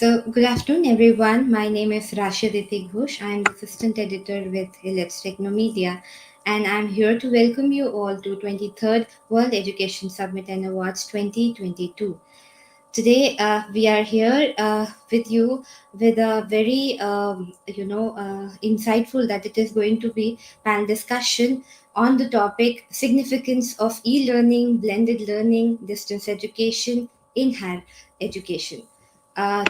Good afternoon, everyone. My name is Rashi Ghosh. I am the assistant editor with Elets Technomedia, and I'm here to welcome you all to 23rd World Education Summit and Awards 2022. Today, we are here with you with a very, insightful that it is going to be panel discussion on the topic significance of e-learning, blended learning, distance education in higher education. Uh,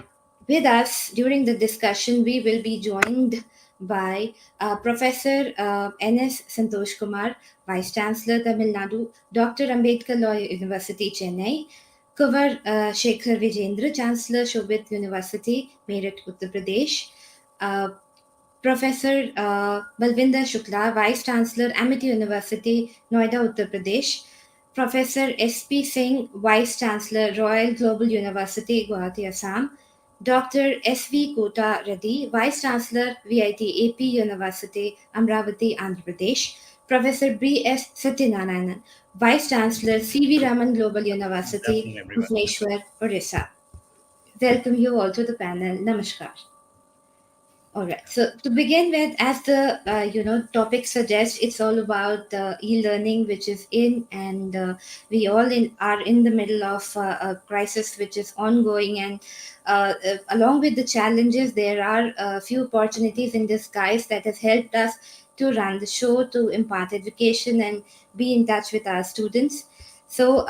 with us during the discussion, we will be joined by Professor N.S. Santhosh Kumar, Vice Chancellor, Tamil Nadu, Dr. Ambedkar Law University, Chennai, Kunwar Shekhar Vijendra, Chancellor, Shobhit University, Meerut, Uttar Pradesh, uh, Professor Balvinder Shukla, Vice Chancellor, Amity University, Noida, Uttar Pradesh, Professor S.P. Singh, Vice Chancellor, Royal Global University, Guwahati, Assam, Dr. S.V. Kota Reddy, Vice Chancellor, VIT AP University, Amravati, Andhra Pradesh, Professor B.S. Satyanarayana, Vice Chancellor, C.V. Raman Global Good University, afternoon, everyone. Bhubaneswar, Orissa. Welcome you all to the panel. Namaskar. All right. So to begin with, as the topic suggests, it's all about e-learning, which is in, and we all are in the middle of a crisis which is ongoing. And along with the challenges, there are a few opportunities in disguise that has helped us to run the show, to impart education, and be in touch with our students. So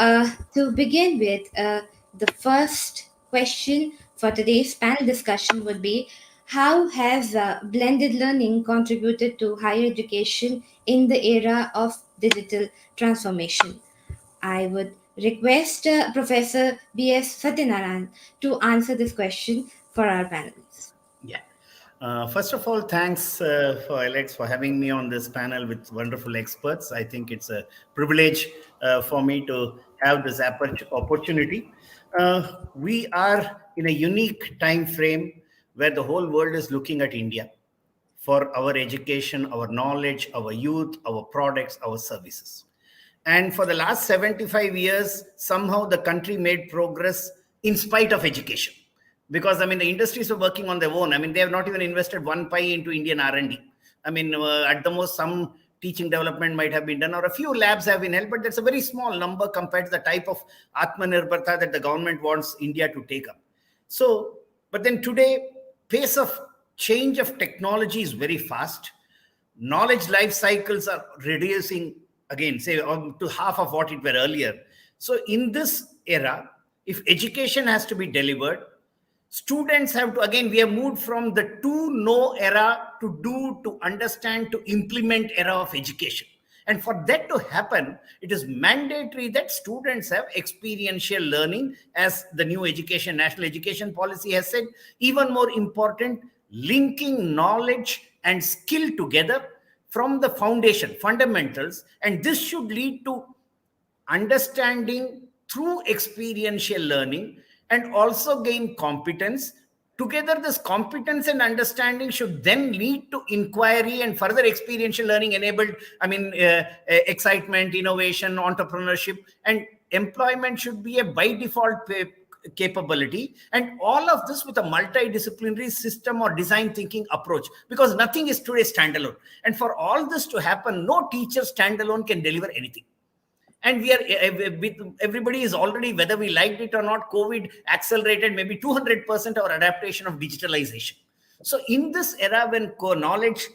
to begin with, the first question for today's panel discussion would be, how has blended learning contributed to higher education in the era of digital transformation? I would request Professor B.S. Satyanarayan to answer this question for our panelists. Yeah. First of all, thanks for Alex for having me on this panel with wonderful experts. I think it's a privilege for me to have this opportunity. We are in a unique time frame where the whole world is looking at India for our education, our knowledge, our youth, our products, our services. And for the last 75 years, somehow the country made progress in spite of education. Because, I mean, the industries are working on their own. I mean, they have not even invested one pai into Indian R&D. I mean, at the most, some teaching development might have been done, or a few labs have been held, but that's a very small number compared to the type of Atmanirbharta that the government wants India to take up. So, but then today, pace of change of technology is very fast. Knowledge life cycles are reducing again, say to half of what it were earlier. So in this era, if education has to be delivered, students have to, again, we have moved from the to know era to do, to understand, to implement era of education. And for that to happen, it is mandatory that students have experiential learning, as the new education, national education policy has said. Even more important, linking knowledge and skill together from the foundation, fundamentals, and this should lead to understanding through experiential learning and also gain competence. Together, this competence and understanding should then lead to inquiry and further experiential learning enabled, excitement, innovation, entrepreneurship, and employment should be a by default capability, and all of this with a multidisciplinary system or design thinking approach, because nothing is today standalone. And for all this to happen, no teacher standalone can deliver anything. And we are, everybody is already, whether we liked it or not, COVID accelerated maybe 200% our adaptation of digitalization. So in this era when knowledge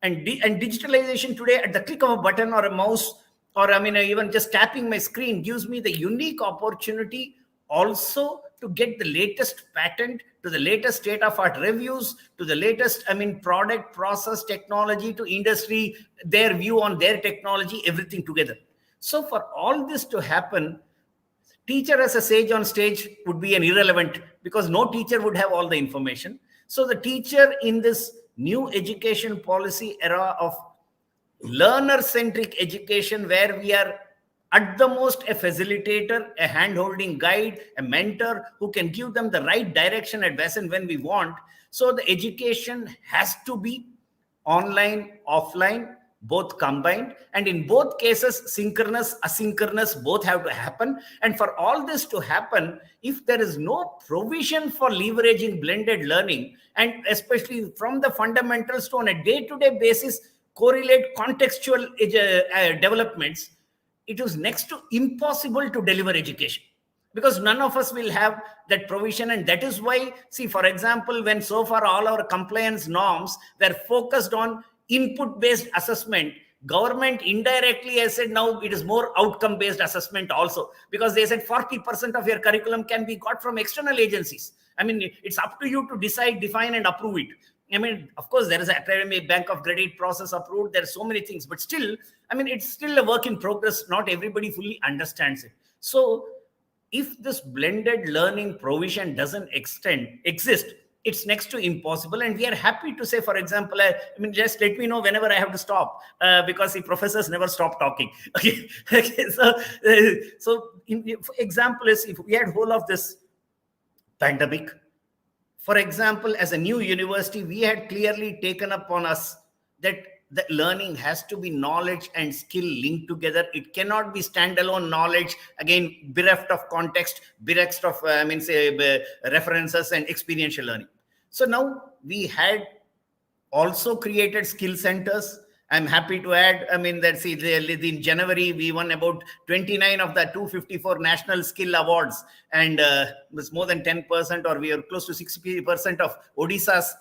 and digitalization today, at the click of a button or a mouse, or even just tapping my screen, gives me the unique opportunity also to get the latest patent, to the latest state of art reviews, to the latest product, process, technology, to industry, their view on their technology, everything together. So for all this to happen, teacher as a sage on stage would be an irrelevant, because no teacher would have all the information. So the teacher in this new education policy era of learner-centric education, where we are at the most a facilitator, a hand-holding guide, a mentor who can give them the right direction at best and when we want. So the education has to be online, offline, both combined, and in both cases synchronous, asynchronous, both have to happen. And for all this to happen, if there is no provision for leveraging blended learning, and especially from the fundamentals to on a day-to-day basis correlate contextual developments, it is next to impossible to deliver education, because none of us will have that provision. And that is why, see, for example, when so far all our compliance norms were focused on input based assessment, government indirectly has said now it is more outcome based assessment also, because they said 40% of your curriculum can be got from external agencies. I mean, it's up to you to decide, define, and approve it. I mean, of course, there is an academic bank of credit process approved. There are so many things, but still, I mean, it's still a work in progress. Not everybody fully understands it. So, if this blended learning provision doesn't exist, it's next to impossible. And we are happy to say, for example, I mean, just let me know whenever I have to stop, because the professors never stop talking. Okay, okay. For example, is if we had whole of this pandemic, for example, as a new university, we had clearly taken upon us that the learning has to be knowledge and skill linked together. It cannot be standalone knowledge, again, bereft of context, bereft of, references and experiential learning. So now we had also created skill centers. I'm happy to add, I mean, that see, in January, we won about 29 of the 254 national skill awards, and it was more than 10%, or we are close to 60% of Odisha's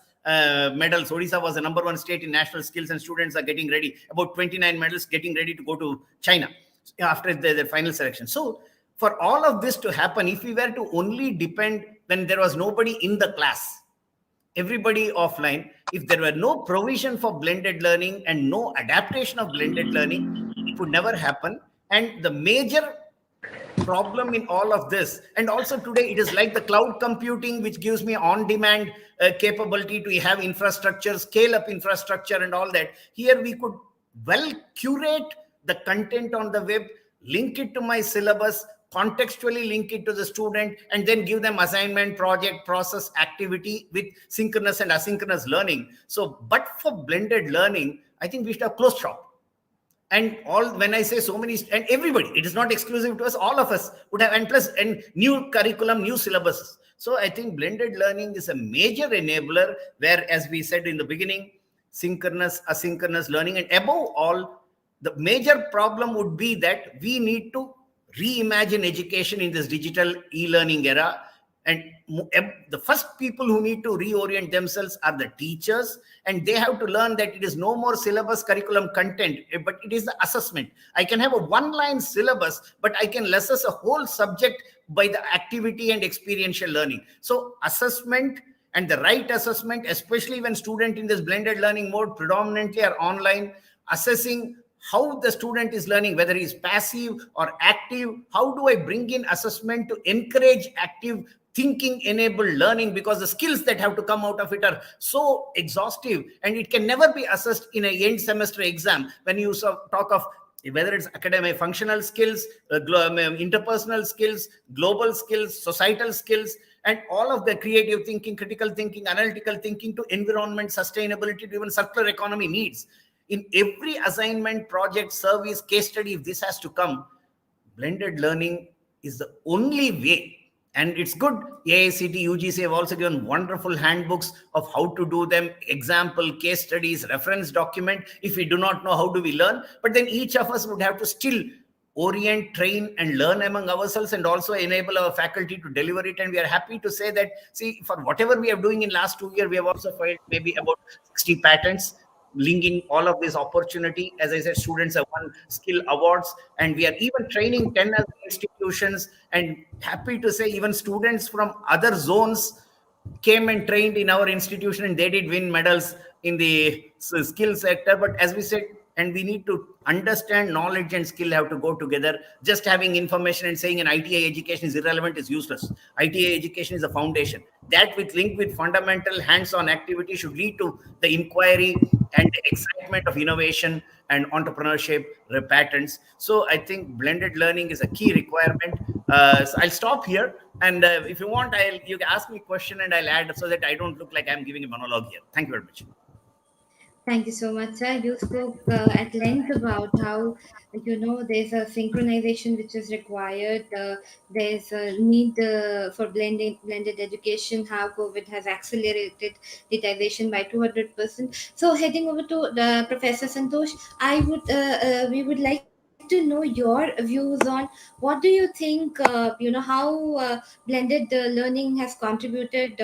medals. Odisha was the number one state in national skills, and students are getting ready, about 29 medals, getting ready to go to China after the final selection. So for all of this to happen, if we were to only depend when there was nobody in the class, everybody offline, if there were no provision for blended learning and no adaptation of blended learning, it would never happen. And the major problem in all of this, and also today it is like the cloud computing, which gives me on demand capability to have infrastructure, scale up infrastructure and all that. Here we could well curate the content on the web, link it to my syllabus, contextually link it to the student, and then give them assignment, project, process, activity with synchronous and asynchronous learning. So, but for blended learning, I think we should have closed shop. And all, when I say so many, and everybody, it is not exclusive to us, all of us would have, and plus, and new curriculum, new syllabuses. So I think blended learning is a major enabler where, as we said in the beginning, synchronous, asynchronous learning, and above all, the major problem would be that we need to reimagine education in this digital e-learning era. And the first people who need to reorient themselves are the teachers, and they have to learn that it is no more syllabus curriculum content, but it is the assessment. I can have a one-line syllabus, but I can assess a whole subject by the activity and experiential learning. So assessment, and the right assessment, especially when student in this blended learning mode predominantly are online, assessing how the student is learning, whether he is passive or active. How do I bring in assessment to encourage active thinking enabled learning, because the skills that have to come out of it are so exhaustive, and it can never be assessed in an end semester exam. When you talk of whether it's academic functional skills, interpersonal skills, global skills, societal skills, and all of the creative thinking, critical thinking, analytical thinking, to environment, sustainability, to even circular economy needs. In every assignment, project, service, case study, if this has to come, blended learning is the only way. And it's good. AICT, UGC have also given wonderful handbooks of how to do them, example, case studies, reference document. If we do not know, how do we learn? But then each of us would have to still orient, train, and learn among ourselves, and also enable our faculty to deliver it. And we are happy to say that, see, for whatever we are doing in last 2 years, we have also filed maybe about 60 patents, linking all of this opportunity. As I said, students have won skill awards, and we are even training 10 other institutions, and happy to say even students from other zones came and trained in our institution, and they did win medals in the skill sector. But as we said, and we need to understand, knowledge and skill have to go together. Just having information and saying an ITI education is irrelevant is useless. ITI education is a foundation. That with link with fundamental hands-on activity should lead to the inquiry and the excitement of innovation and entrepreneurship, patents. So I think blended learning is a key requirement. So I'll stop here. And if you want, you can ask me a question and I'll add, so that I don't look like I'm giving a monologue here. Thank you very much. Thank you so much, sir. You spoke at length about how, there's a synchronization which is required. There's a need for blended education, how COVID has accelerated digitization by 200%. So heading over to Professor Santhosh, we would like to know your views on what do you think, how blended learning has contributed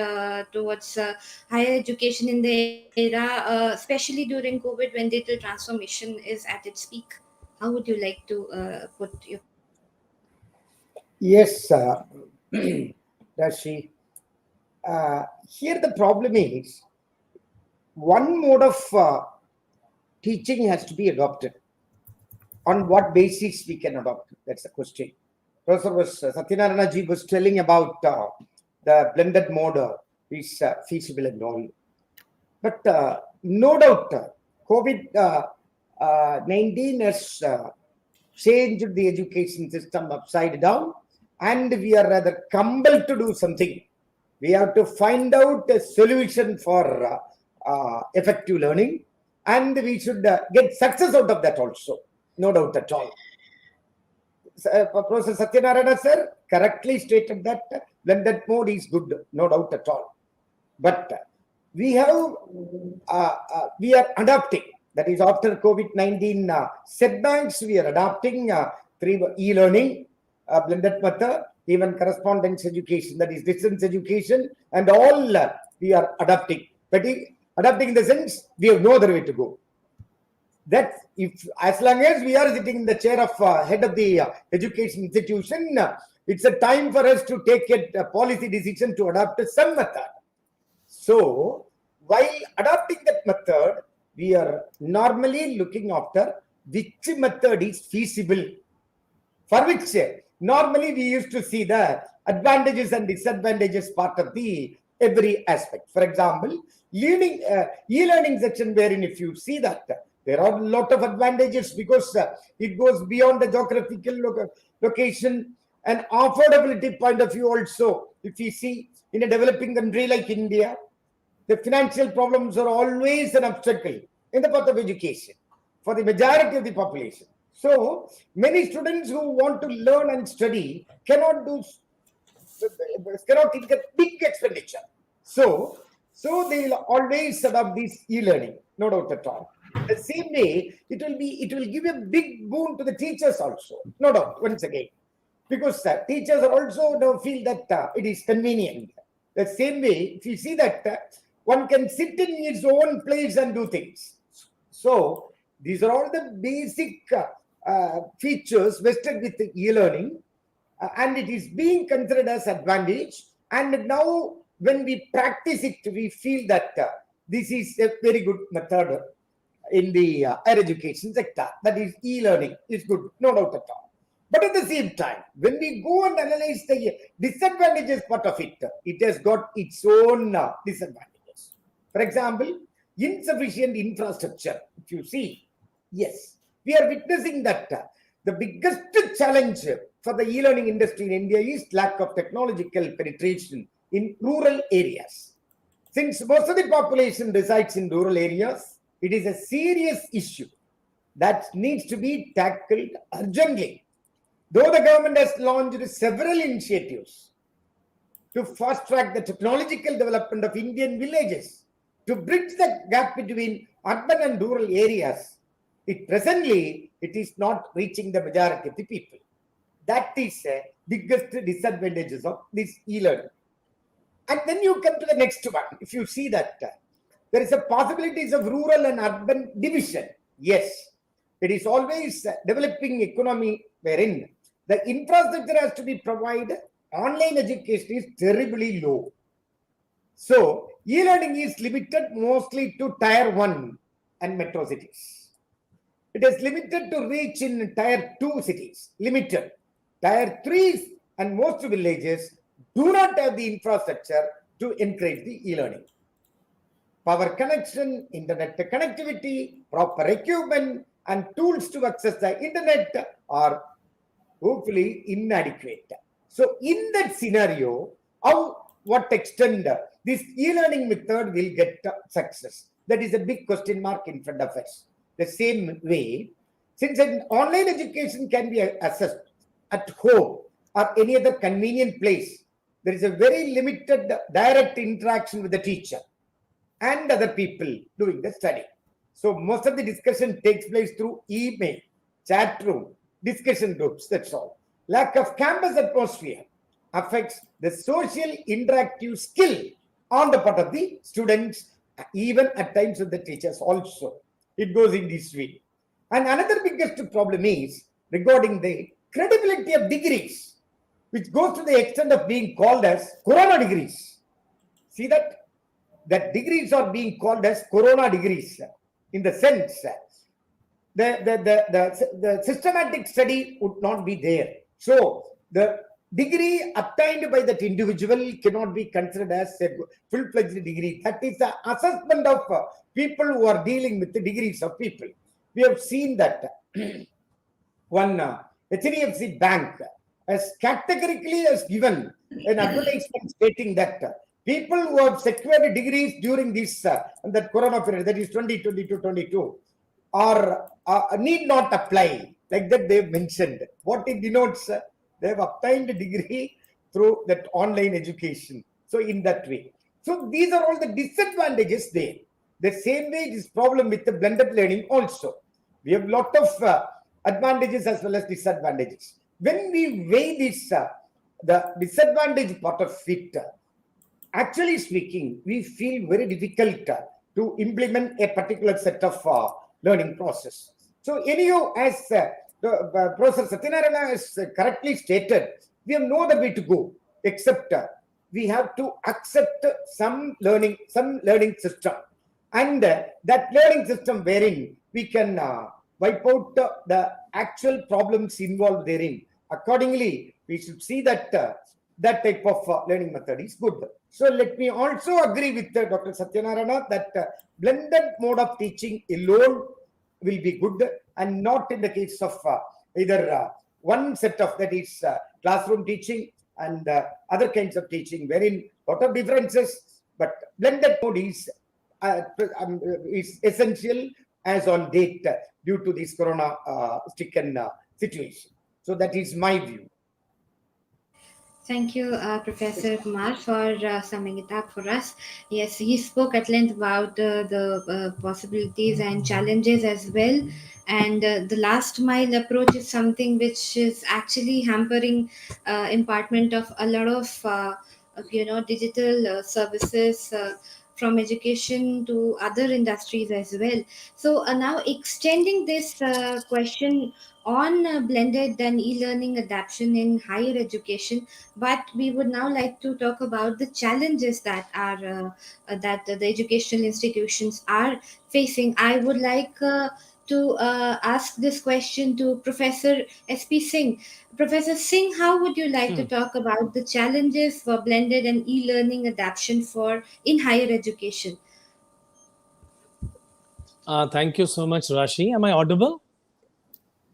towards higher education in the era, especially during COVID when digital transformation is at its peak. How would you like to put your views on that? Yes, Rashi. Here the problem is one mode of teaching has to be adopted. On what basis we can adopt? That's the question. Professor Satyanarayana ji was telling about the blended mode is feasible and all. But no doubt, COVID-19 has changed the education system upside down, and we are rather compelled to do something. We have to find out a solution for effective learning, and we should get success out of that also. No doubt at all. Professor Satyanarayana sir correctly stated that blended mode is good, no doubt at all. But we are adapting. That is, after COVID-19 setbacks, we are adapting through e-learning, blended method, even correspondence education, that is distance education, and all we are adapting. But adapting in the sense we have no other way to go. That if as long as we are sitting in the chair of head of the education institution, it's a time for us to take a policy decision to adopt some method. So while adopting that method, we are normally looking after which method is feasible, for which normally we used to see the advantages and disadvantages part of the every aspect. For example, e-learning section, wherein if you see that there are a lot of advantages because it goes beyond the geographical location and affordability point of view also. If you see in a developing country like India, the financial problems are always an obstacle in the path of education for the majority of the population. So many students who want to learn and study cannot incur big expenditure. So they will always adopt this e-learning, no doubt at all. The same way, it will give a big boon to the teachers also, no doubt. Once again, because teachers are also now feel that it is convenient. The same way, if you see that one can sit in his own place and do things. So these are all the basic features vested with the e-learning, and it is being considered as advantage. And now when we practice it, we feel that this is a very good method in the higher education sector. That is, e-learning is good, no doubt at all. But at the same time, when we go and analyze the disadvantages part of it, it has got its own disadvantages. For example, insufficient infrastructure. If you see, yes, we are witnessing that the biggest challenge for the e-learning industry in India is lack of technological penetration in rural areas. Since most of the population resides in rural areas, it is a serious issue that needs to be tackled urgently. Though the government has launched several initiatives to fast track the technological development of Indian villages, to bridge the gap between urban and rural areas, presently it is not reaching the majority of the people. That is the biggest disadvantages of this e-learning. And then you come to the next one. If you see that there is a possibilities of rural and urban division. Yes, it is always developing economy wherein the infrastructure has to be provided. Online education is terribly low. So e-learning is limited mostly to tier 1 and metro cities. It is limited to reach in tier 2 cities, limited. Tier 3 and most villages do not have the infrastructure to encourage the e-learning. Power connection, internet connectivity, proper equipment, and tools to access the internet are hopefully inadequate. So in that scenario, what extent this e-learning method will get success? That is a big question mark in front of us. The same way, since an online education can be assessed at home or any other convenient place, there is a very limited direct interaction with the teacher and other people doing the study. So most of the discussion takes place through email, chat room, discussion groups, that's all. Lack of campus atmosphere affects the social interactive skill on the part of the students, even at times with the teachers also. It goes in this way. And another biggest problem is regarding the credibility of degrees, which goes to the extent of being called as corona degrees. See that degrees are being called as corona degrees in the sense the systematic study would not be there. So the degree obtained by that individual cannot be considered as a full-fledged degree. That is the assessment of people who are dealing with the degrees of people. We have seen that one HDFC bank has categorically given an advertisement stating that people who have secured degrees during this that corona period, that is 2022, are need not apply. Like that they've mentioned. What it denotes, they have obtained a degree through that online education. So in that way. So these are all the disadvantages there. The same way it is problem with the blended learning also. We have lot of advantages as well as disadvantages. When we weigh this, the disadvantage part of it, actually speaking, we feel very difficult to implement a particular set of learning process. So anyhow, as Professor Satyanarayana has correctly stated, we have no other way to go except we have to accept some learning system, and that learning system wherein we can wipe out the actual problems involved therein. Accordingly, we should see that that type of learning method is good. So let me also agree with Dr. Satyanarayana that blended mode of teaching alone will be good, and not in the case of either one set of, that is classroom teaching and other kinds of teaching, wherein lot of differences, but blended mode is essential as on date due to this corona stricken situation. So that is my view. Thank you, Professor Kumar, for summing it up for us. Yes, he spoke at length about the possibilities and challenges as well. And the last mile approach is something which is actually hampering impartment of a lot of digital services. From education to other industries as well. So now extending this question on blended and e-learning adoption in higher education, but we would now like to talk about the challenges that are that the educational institutions are facing. I would like to ask this question to Professor SP Singh. Professor Singh, how would you like to talk about the challenges for blended and e-learning adoption for in higher education? Thank you so much, Rashi. Am I audible?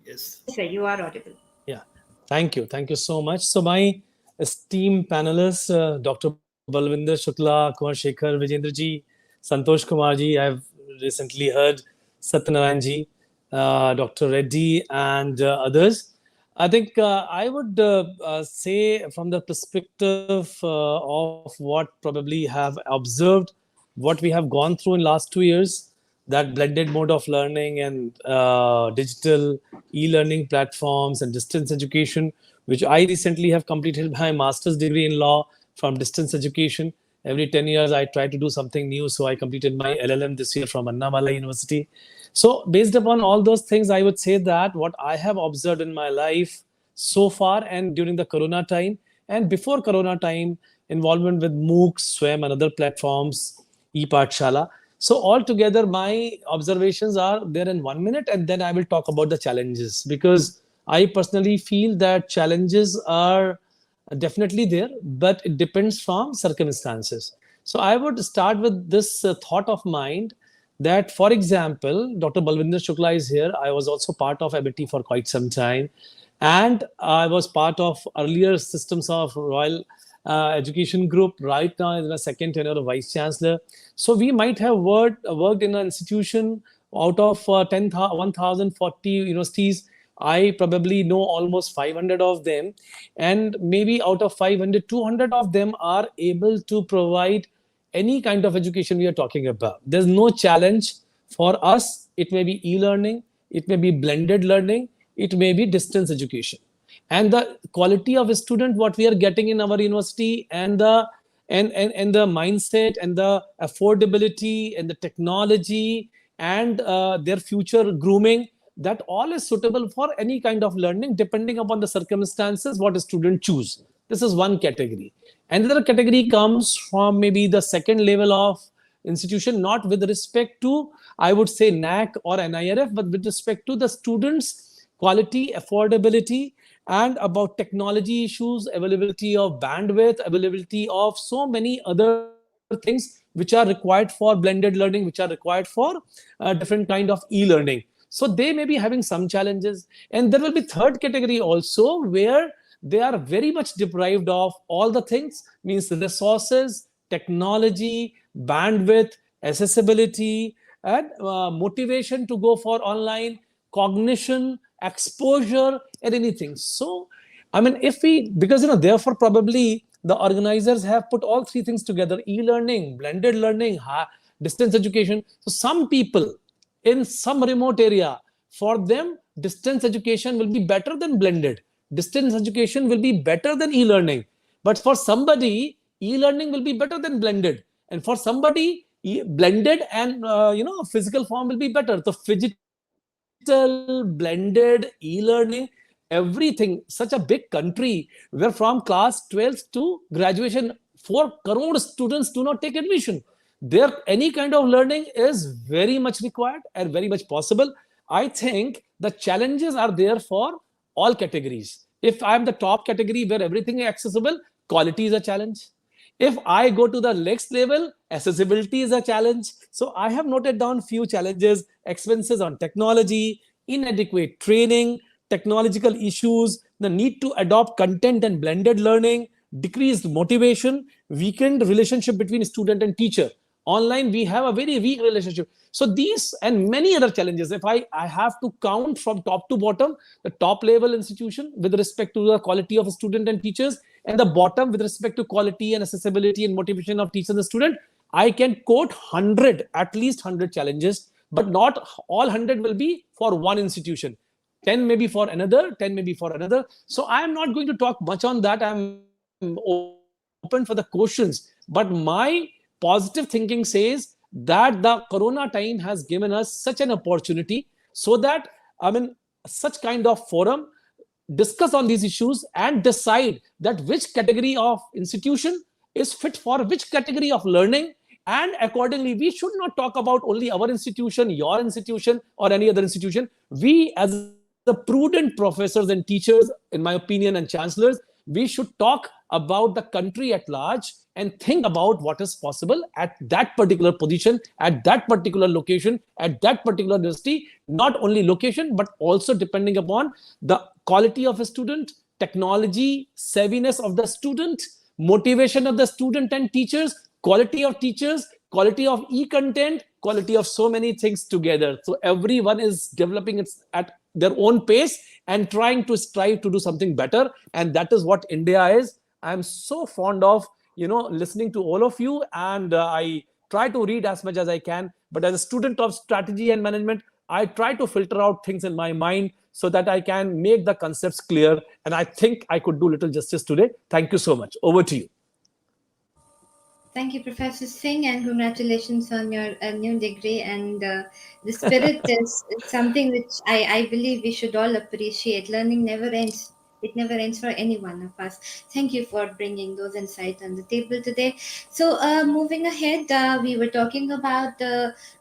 Yes. Sir, you are audible. Yeah. Thank you. Thank you so much. So my esteemed panelists, Dr. Balvinder Shukla, Kumar Shekhar, Vijendra ji, Santhosh Kumar ji, I've recently heard Satyanarayana ji, Dr. Reddy, and others. I think I would say from the perspective of what probably have observed, what we have gone through in last 2 years, that blended mode of learning and digital e-learning platforms and distance education, which I recently have completed my master's degree in law from distance education. Every 10 years, I try to do something new. So I completed my LLM this year from Annamala University. So based upon all those things, I would say that what I have observed in my life so far and during the Corona time and before Corona time, involvement with MOOCs, SWAYAM and other platforms, ePathshala. So altogether, my observations are there in 1 minute, and then I will talk about the challenges, because I personally feel that challenges are definitely there, but it depends from circumstances. So I would start with this thought of mind that, for example, Dr. Balvinder Shukla is here. I was also part of Amity for quite some time, and I was part of earlier systems of Royal education group. Right now, is my second tenure of vice chancellor. So we might have worked in an institution out of 1040 universities. I probably know almost 500 of them, and maybe out of 500, 200 of them are able to provide any kind of education we are talking about. There's no challenge for us. It may be e-learning, it may be blended learning, it may be distance education. And the quality of a student what we are getting in our university, and the mindset and the affordability and the technology and their future grooming, that all is suitable for any kind of learning depending upon the circumstances what a student choose. This is one category. Another category comes from maybe the second level of institution, not with respect to, I would say, NAC or NIRF, but with respect to the students' quality, affordability, and about technology issues, availability of bandwidth, availability of so many other things which are required for blended learning, which are required for different kind of e-learning. So they may be having some challenges. And there will be third category also, where they are very much deprived of all the things, means resources, technology, bandwidth, accessibility, and motivation to go for online, cognition, exposure, and anything. So, I mean, if we, because, therefore, probably the organizers have put all three things together: e-learning, blended learning, distance education. So, some people in some remote area, for them, distance education will be better than blended. Distance education will be better than e-learning. But for somebody, e-learning will be better than blended. And for somebody, blended and physical form will be better. So physical, blended, e-learning, everything. Such a big country where from class 12th to graduation, 4 crore students do not take admission. There, any kind of learning is very much required and very much possible. I think the challenges are there for all categories. If I am the top category where everything is accessible, quality is a challenge. If I go to the next level, accessibility is a challenge. So I have noted down few challenges: expenses on technology, inadequate training, technological issues, the need to adopt content and blended learning, decreased motivation, weakened relationship between student and teacher. Online, we have a very weak relationship. So these and many other challenges, if I have to count from top to bottom, the top level institution with respect to the quality of student and teachers, and the bottom with respect to quality and accessibility and motivation of teachers and student, I can quote 100, at least 100 challenges, but not all 100 will be for one institution. 10 maybe for another, 10 maybe for another. So I am not going to talk much on that. I'm open for the questions. But my positive thinking says that the corona time has given us such an opportunity, so that, I mean, such kind of forum, discuss on these issues and decide that which category of institution is fit for which category of learning. And accordingly, we should not talk about only our institution, your institution, or any other institution. We, as a prudent professors and teachers, in my opinion, and chancellors, we should talk about the country at large and think about what is possible at that particular position, at that particular location, at that particular university. Not only location, but also depending upon the quality of a student, technology, savviness of the student, motivation of the student and teachers, quality of e-content, quality of so many things together. So everyone is developing it at their own pace and trying to strive to do something better. And that is what India is. I'm so fond of, listening to all of you, and I try to read as much as I can. But as a student of strategy and management, I try to filter out things in my mind so that I can make the concepts clear. And I think I could do little justice today. Thank you so much. Over to you. Thank you, Professor Singh, and congratulations on your new degree. And the spirit is something which I believe we should all appreciate. Learning never ends. It never ends for any one of us. Thank you for bringing those insights on the table today. So, moving ahead, we were talking about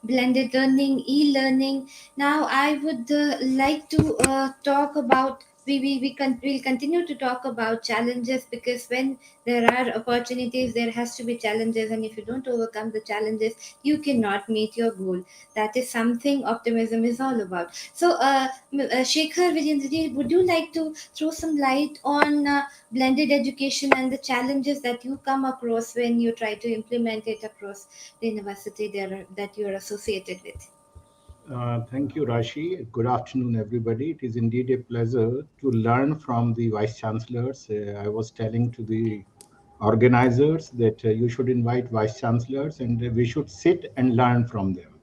blended learning, e-learning. Now, I would like to talk about we'll continue to talk about challenges, because when there are opportunities, there has to be challenges, and if you don't overcome the challenges, you cannot meet your goal. That is something optimism is all about. So, Shekhar, Vijendra, would you like to throw some light on blended education and the challenges that you come across when you try to implement it across the university there that you are associated with? Thank you, Rashi. Good afternoon, everybody. It is indeed a pleasure to learn from the vice chancellors. I was telling to the organizers that you should invite vice chancellors and we should sit and learn from them,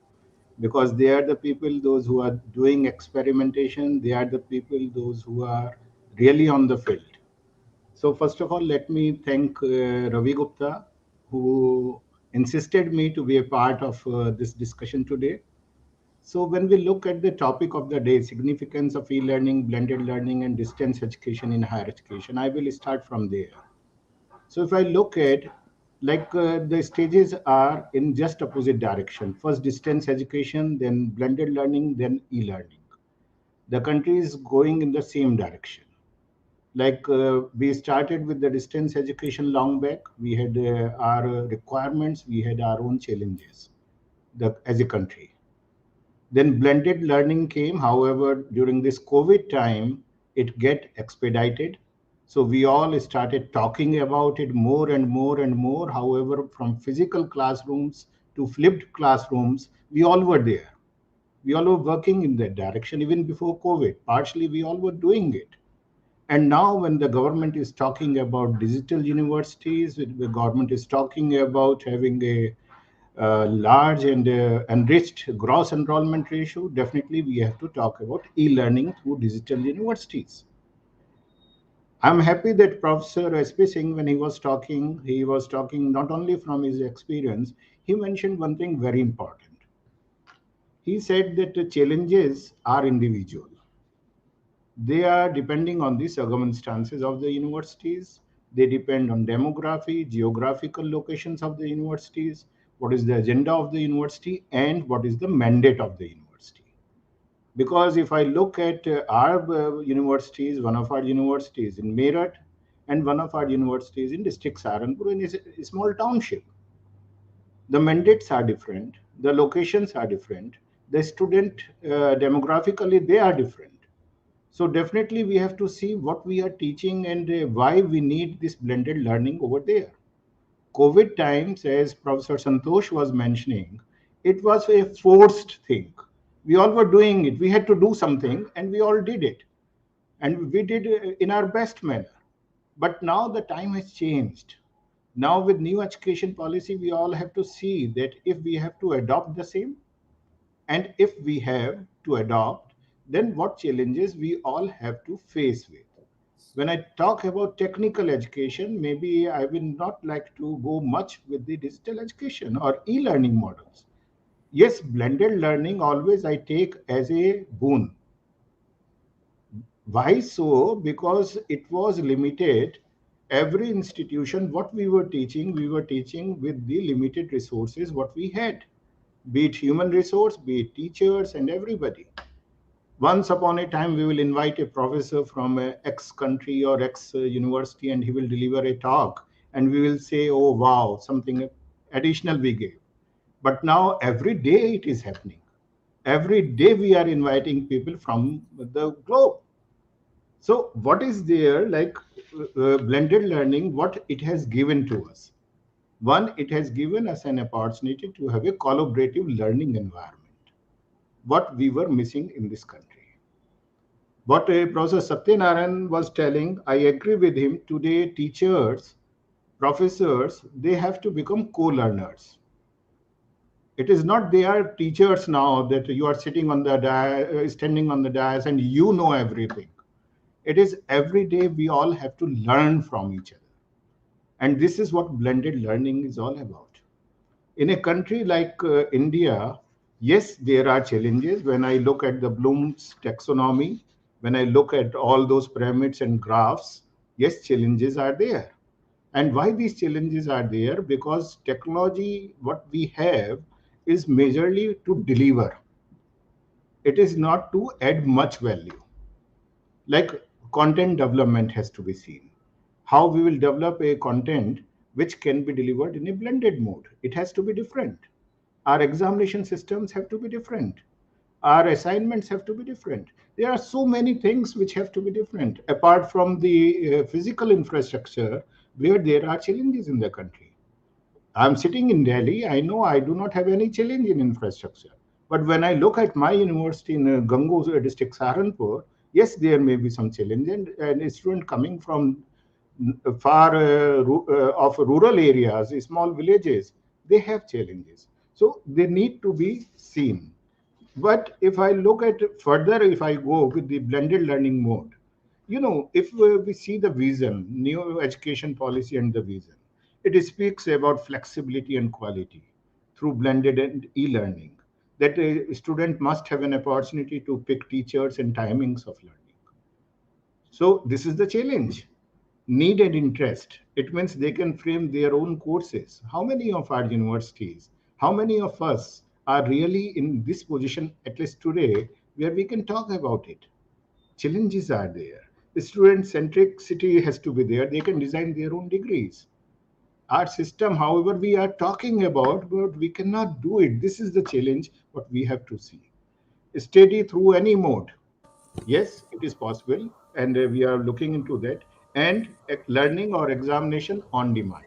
because they are the people, those who are doing experimentation. They are the people, those who are really on the field. So first of all, let me thank Ravi Gupta, who insisted me to be a part of this discussion today. So when we look at the topic of the day, significance of e-learning, blended learning, and distance education in higher education, I will start from there. So if I look at, the stages are in just opposite direction. First distance education, then blended learning, then e-learning. The country is going in the same direction. We started with the distance education long back. We had our requirements, we had our own challenges as a country. Then blended learning came. However, during this COVID time, it get expedited. So we all started talking about it more and more and more. However, from physical classrooms to flipped classrooms, we all were there. We all were working in that direction even before COVID. Partially, we all were doing it. And now, when the government is talking about digital universities, the government is talking about having a large and enriched gross enrollment ratio, definitely we have to talk about e-learning through digital universities. I'm happy that Professor S.P. Singh, when he was talking not only from his experience, he mentioned one thing very important. He said that the challenges are individual. They are depending on the circumstances of the universities. They depend on demography, geographical locations of the universities, what is the agenda of the university, and what is the mandate of the university. Because if I look at our universities, one of our universities in Meerut and one of our universities in district Saharanpur in a small township, the mandates are different, the locations are different, the student demographically they are different. So definitely we have to see what we are teaching and why we need this blended learning over there. COVID times, as Professor Santhosh was mentioning, it was a forced thing. We all were doing it. We had to do something and we all did it. And we did it in our best manner. But now the time has changed. Now with new education policy, we all have to see that if we have to adopt the same, and if we have to adopt, then what challenges we all have to face with. When I talk about technical education, maybe I will not like to go much with the digital education or e-learning models. Yes, blended learning always I take as a boon. Why so? Because it was limited. Every institution, what we were teaching with the limited resources what we had, be it human resource, be it teachers and everybody. Once upon a time, we will invite a professor from X country or X university, and he will deliver a talk, and we will say, "Oh wow, something additional we gave." But now every day it is happening. Every day we are inviting people from the globe. So what is there blended learning? What it has given to us? One, it has given us an opportunity to have a collaborative learning environment. What we were missing in this country. What Professor Satyanarayana was telling, I agree with him. Today, teachers, professors, they have to become co-learners. It is not they are teachers now that you are sitting on the standing on the dais and you know everything. It is every day we all have to learn from each other. And this is what blended learning is all about. In a country like India, yes, there are challenges. When I look at the Bloom's taxonomy, when I look at all those pyramids and graphs, yes, challenges are there. And why these challenges are there? Because technology, what we have, is majorly to deliver. It is not to add much value. Like content development has to be seen. How we will develop a content which can be delivered in a blended mode. It has to be different. Our examination systems have to be different. Our assignments have to be different. There are so many things which have to be different, apart from the physical infrastructure, where there are challenges in the country. I'm sitting in Delhi. I know I do not have any challenge in infrastructure. But when I look at my university in Gangu district, Saharanpur, yes, there may be some challenge. And a student coming from far of rural areas, small villages, they have challenges. So they need to be seen. But if I look at further, if I go with the blended learning mode, if we see the vision, new education policy and the vision, it speaks about flexibility and quality through blended and e-learning. That a student must have an opportunity to pick teachers and timings of learning. So this is the challenge. Need and interest. It means they can frame their own courses. How many of our universities, how many of us are really in this position, at least today, where we can talk about it? Challenges are there. The student centricity has to be there. They can design their own degrees. Our system, however, we are talking about, but we cannot do it. This is the challenge, what we have to see. Study through any mode. Yes, it is possible, and we are looking into that. And learning or examination on demand.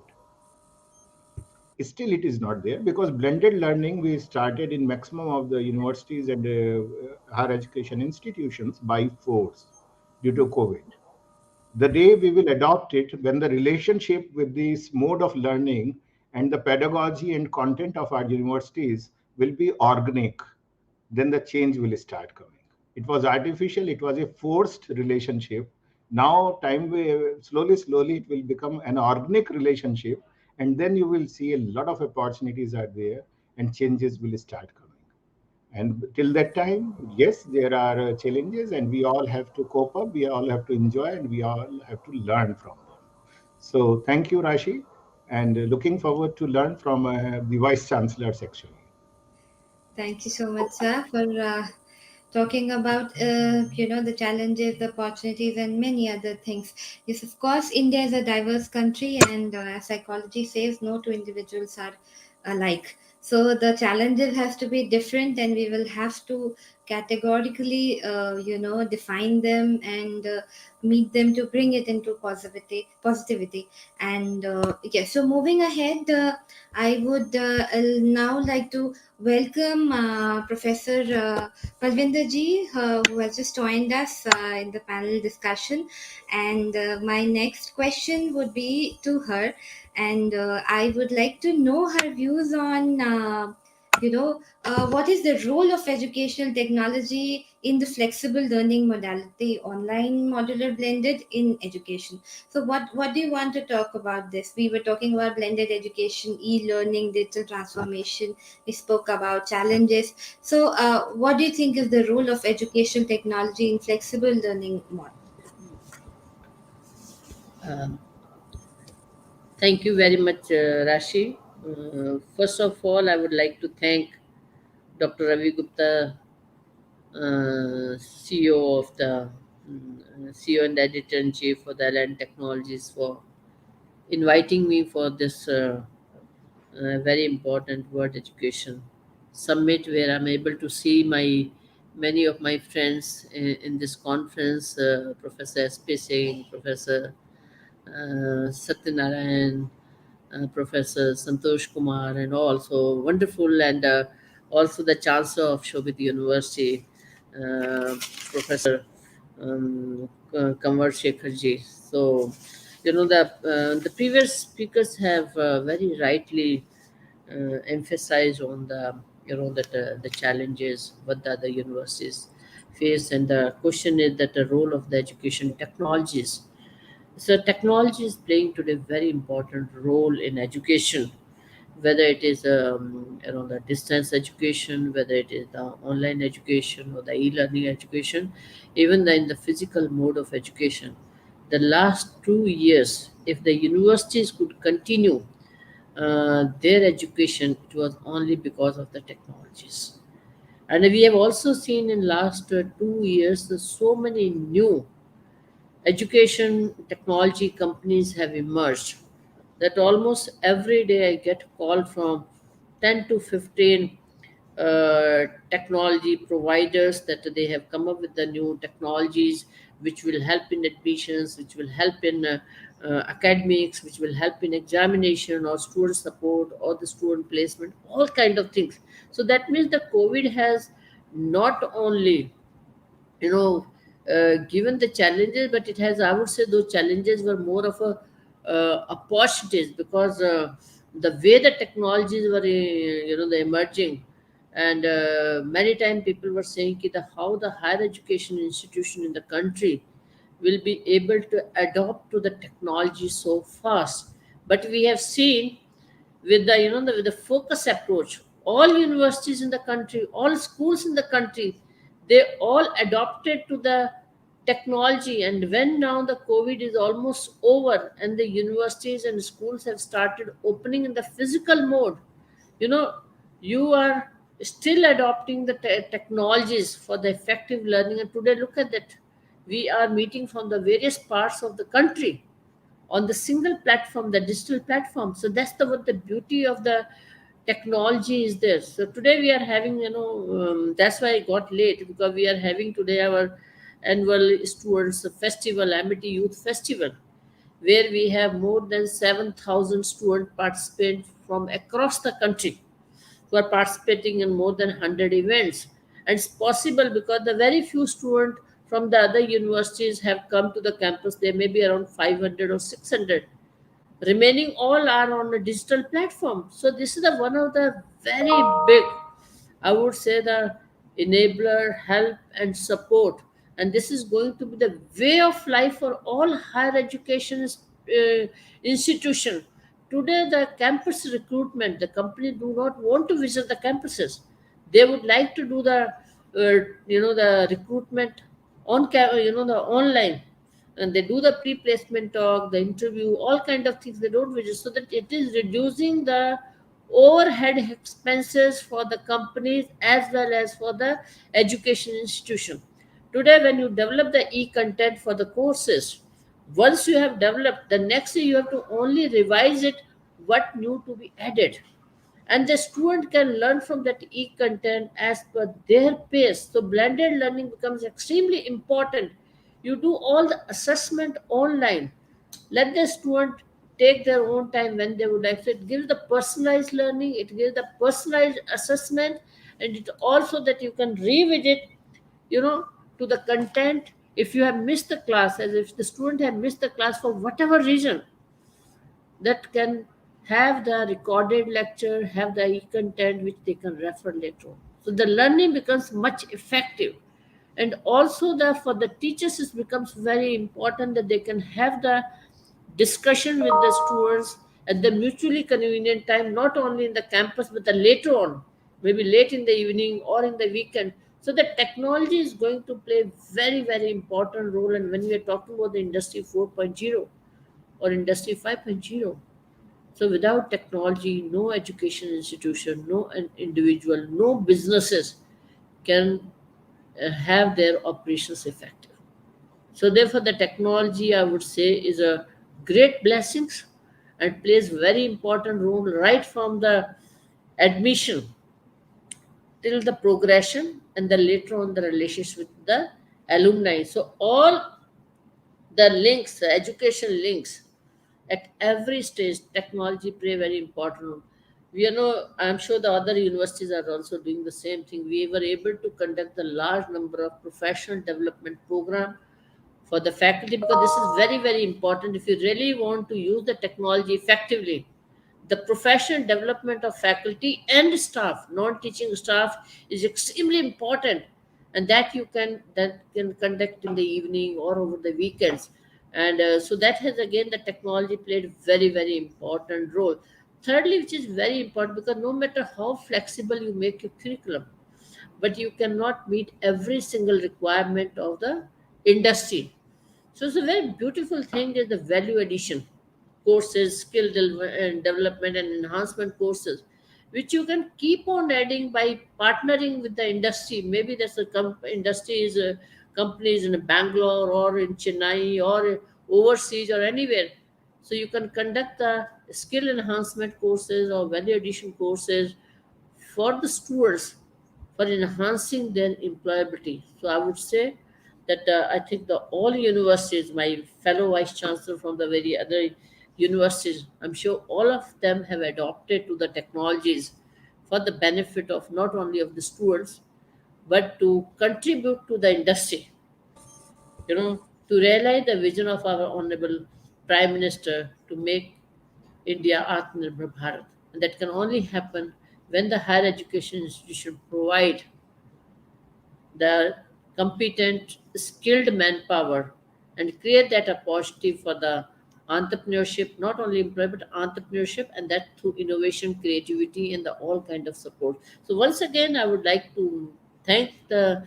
Still, it is not there because blended learning we started in maximum of the universities and higher education institutions by force due to COVID. The day we will adopt it, when the relationship with this mode of learning and the pedagogy and content of our universities will be organic, then the change will start coming. It was artificial, it was a forced relationship. Now, time slowly, it will become an organic relationship, and then you will see a lot of opportunities are there, and changes will start coming. And till that time, yes, there are challenges, and we all have to cope up, we all have to enjoy, and we all have to learn from them. So, thank you, Rashi, and looking forward to learn from the Vice Chancellors actually. Thank you so much, sir, for talking about the challenges, the opportunities, and many other things. Yes, of course, India is a diverse country, and psychology says no two individuals are alike. So the challenges has to be different, and we will have to categorically, define them and meet them to bring it into positivity. And yes, so moving ahead, I would now like to welcome Professor Balvinder ji, who has just joined us in the panel discussion. And my next question would be to her, and I would like to know her views on, what is the role of educational technology in the flexible learning modality, online, modular, blended in education. So, what do you want to talk about this? We were talking about blended education, e-learning, digital transformation. We spoke about challenges. So, what do you think is the role of educational technology in flexible learning model? Um, Thank you very much, Rashi. First of all, I would like to thank Dr. Ravi Gupta, CEO of the CEO and editor in chief for the Elets Technologies, for inviting me for this very important World Education Summit, where I'm able to see many of my friends in this conference, Professor S.P. Singh, Professor Satyanarayana, Professor Santhosh Kumar, and also wonderful, and also the Chancellor of Shobhit University, Professor Kumar Shekhar ji. So, the previous speakers have very rightly emphasized on the challenges what the other universities face, and the question is that the role of the education technologies. So technology is playing today very important role in education, whether it is the distance education, whether it is the online education or the e-learning education, even in the physical mode of education. The last 2 years, if the universities could continue their education, it was only because of the technologies. And we have also seen in last 2 years so many new education technology companies have emerged, that almost every day I get call from 10 to 15 technology providers, that they have come up with the new technologies which will help in admissions, which will help in academics, which will help in examination or student support or the student placement, all kind of things. So that means the COVID has not only, given the challenges, but it has, I would say, those challenges were more of a opportunities, because the way the technologies were, the emerging, and many times people were saying ki how the higher education institution in the country will be able to adopt to the technology so fast. But we have seen, with the, with the focus approach, all universities in the country, all schools in the country, they all adopted to the technology. And when now the COVID is almost over and the universities and schools have started opening in the physical mode, you know you are still adopting the technologies for the effective learning. And today, look at that, we are meeting from the various parts of the country on the single platform, the digital platform. So that's the what the beauty of the technology is there. So today we are having, that's why I got late, because we are having today our annual students festival, Amity Youth Festival, where we have more than 7,000 student participants from across the country who are participating in more than 100 events. And it's possible because the very few students from the other universities have come to the campus. There may be around 500 or 600. Remaining all are on a digital platform. So this is the one of the very big, I would say, the enabler, help and support. And this is going to be the way of life for all higher education institution. Today, the campus recruitment, the company do not want to visit the campuses. They would like to do the, the recruitment the online, and they do the pre-placement talk, the interview, all kind of things. They don't visit, so that it is reducing the overhead expenses for the companies as well as for the education institution. Today, when you develop the e-content for the courses, once you have developed, the next year you have to only revise it, what new to be added, and the student can learn from that e-content as per their pace. So blended learning becomes extremely important. You do all the assessment online, let the student take their own time when they would like. So it gives the personalized learning, it gives the personalized assessment, and it also that you can revisit, you know to the content. If you have missed the class, as if the student have missed the class for whatever reason, that can have the recorded lecture, have the e-content which they can refer later on. So the learning becomes much effective. And also the for the teachers it becomes very important that they can have the discussion with the students at the mutually convenient time, not only in the campus but the later on, maybe late in the evening or in the weekend. So the technology is going to play very, very important role. And when we are talking about the industry 4.0 or industry 5.0, so without technology, no education institution, no an individual, no businesses can have their operations effective. So therefore, the technology, I would say, is a great blessings and plays very important role right from the admission till the progression and the later on the relationship with the alumni. So all the links, the education links, at every stage, technology play very important role. I'm sure the other universities are also doing the same thing. We were able to conduct a large number of professional development program for the faculty, because this is very, very important. If you really want to use the technology effectively, the professional development of faculty and staff, non-teaching staff, is extremely important. And that can conduct in the evening or over the weekends. And so that has, again, the technology played very, very important role. Thirdly, which is very important, because no matter how flexible you make your curriculum, but you cannot meet every single requirement of the industry. So it's a very beautiful thing is the value addition courses, and development and enhancement courses, which you can keep on adding by partnering with the industry. Maybe that's a industry is companies in Bangalore or in Chennai or overseas or anywhere. So you can conduct the skill enhancement courses or value addition courses for the students for enhancing their employability. So I would say that I think the all universities, my fellow vice chancellor from the very other universities, I'm sure all of them have adopted to the technologies for the benefit of not only of the students but to contribute to the industry, to realize the vision of our honorable prime minister to make India Atmanirbhar Bharat. And that can only happen when the higher education institution provide the competent, skilled manpower and create that opportunity for the entrepreneurship, not only employment, but entrepreneurship, and that through innovation, creativity, and the all kind of support. So once again, I would like to thank the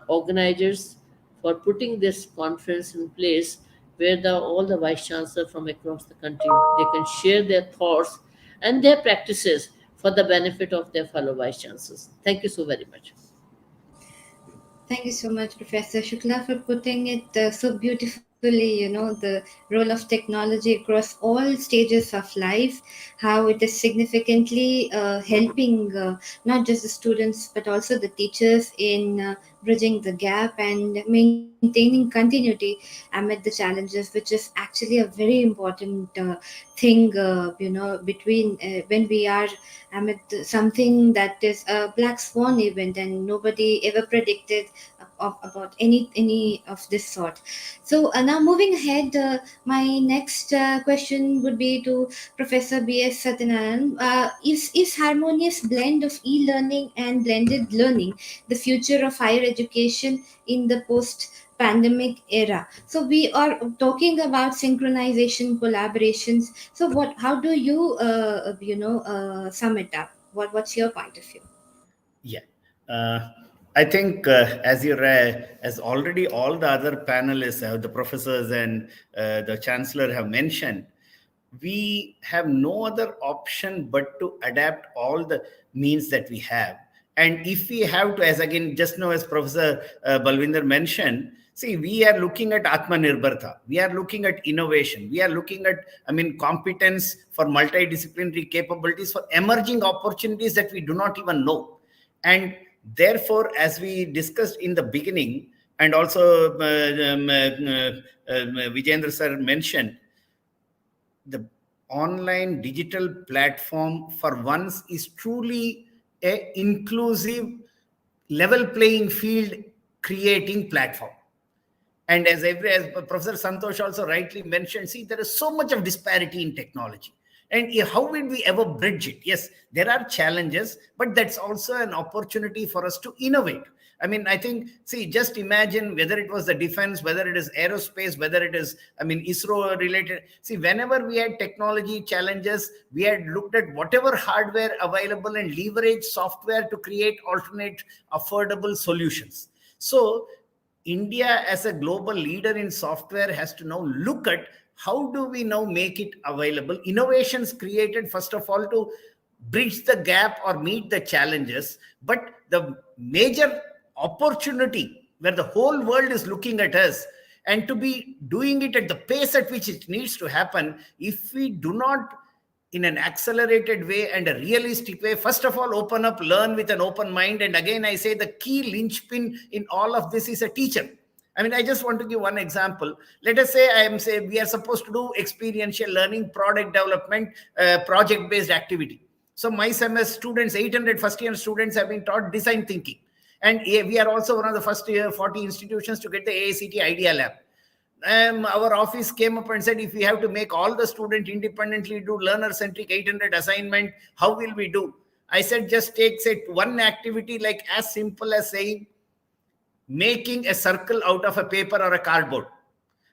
organizers for putting this conference in place, where all the vice chancellors from across the country they can share their thoughts and their practices for the benefit of their fellow vice chancellors. Thank you so very much. Thank you so much, Professor Shukla, for putting it so beautifully, the role of technology across all stages of life, how it is significantly helping not just the students but also the teachers in bridging the gap and maintaining continuity amid the challenges, which is actually a very important thing, between when we are amid something that is a black swan event and nobody ever predicted about any of this sort. So now moving ahead, my next question would be to Professor B.S. Satyanarayana. Is harmonious blend of e-learning and blended learning the future of higher education in the post-pandemic era? So we are talking about synchronization, collaborations. So how do you sum it up? What's your point of view? Yeah. Uh, I think as already all the other panelists, the professors and the chancellor have mentioned, we have no other option but to adapt all the means that we have. And if we have to, as again, just now as Professor Balvinder mentioned, see, we are looking at Atmanirbharta. We are looking at innovation. We are looking at, competence for multidisciplinary capabilities for emerging opportunities that we do not even know. And therefore, as we discussed in the beginning, and also Vijendra sir mentioned, the online digital platform for once is truly a inclusive, level playing field creating platform. And as Professor Santhosh also rightly mentioned, see, there is so much of disparity in technology. And how will we ever bridge it? Yes, there are challenges, but that's also an opportunity for us to innovate. I think, see, just imagine whether it was the defense, whether it is aerospace, whether it is, ISRO related. See, whenever we had technology challenges, we had looked at whatever hardware available and leverage software to create alternate affordable solutions. So India as a global leader in software has to now look at how do we now make it available. Innovations created, first of all, to bridge the gap or meet the challenges. But the major opportunity where the whole world is looking at us, and to be doing it at the pace at which it needs to happen, if we do not in an accelerated way and a realistic way, first of all, open up, learn with an open mind. And again, I say the key linchpin in all of this is a teacher. I just want to give one example. Let us say we are supposed to do experiential learning, product development, project-based activity. So my semester students, 800 first-year students have been taught design thinking. And we are also one of the first 40 institutions to get the AICT Idea Lab. Our office came up and said, if we have to make all the students independently do learner-centric 800 assignment, how will we do? I said, just take, say, one activity like as simple as saying, making a circle out of a paper or a cardboard.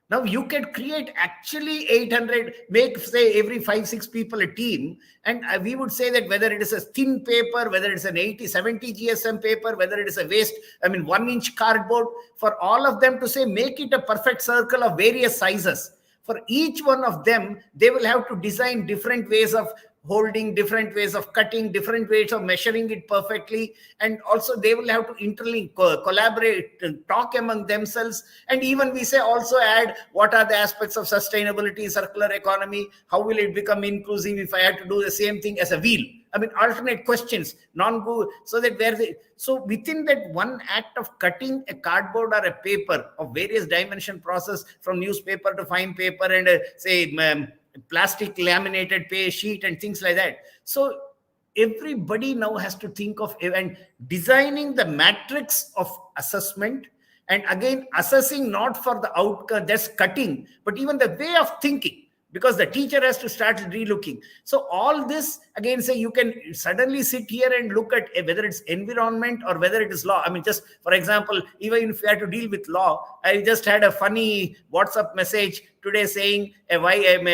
Now you can create actually 800, make, say, every 5-6 people a team. And we would say that whether it is a thin paper, whether it's an 70 GSM paper, whether it is a waste, 1-inch cardboard, for all of them to say, make it a perfect circle of various sizes. For each one of them, they will have to design different ways of holding, different ways of cutting, different ways of measuring it perfectly. And also they will have to interlink, collaborate, talk among themselves. And even we say also add what are the aspects of sustainability, circular economy, how will it become inclusive if I had to do the same thing as a wheel. I mean, alternate questions, so that so within that one act of cutting a cardboard or a paper of various dimension process, from newspaper to fine paper and plastic laminated sheet and things like that. So everybody now has to think of and designing the matrix of assessment, and again assessing not for the outcome, that's cutting, but even the way of thinking, because the teacher has to start relooking. So all this, again, say you can suddenly sit here and look at whether it's environment or whether it is law. I mean, just for example, even if you have to deal with law, I just had a funny WhatsApp message today saying Maruti,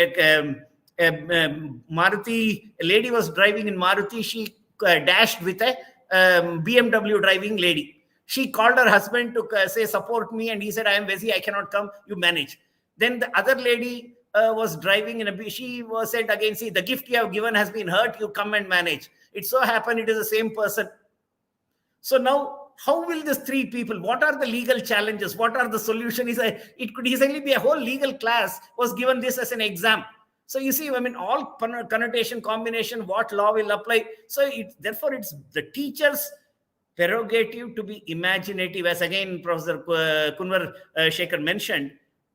a lady was driving in Maruti, she dashed with a BMW driving lady. She called her husband to say, support me, and he said, I am busy, I cannot come, you manage. Then the other lady was driving in she was said again, see, the gift you have given has been hurt, you come and manage. It so happened it is the same person. So now, how will these three people, what are the legal challenges, what are the solutions? It could easily be a whole legal class was given this as an exam. So you see, I mean, all connotation, combination, what law will apply. So therefore it's the teacher's prerogative to be imaginative, as again Professor Kunwar Shekhar mentioned,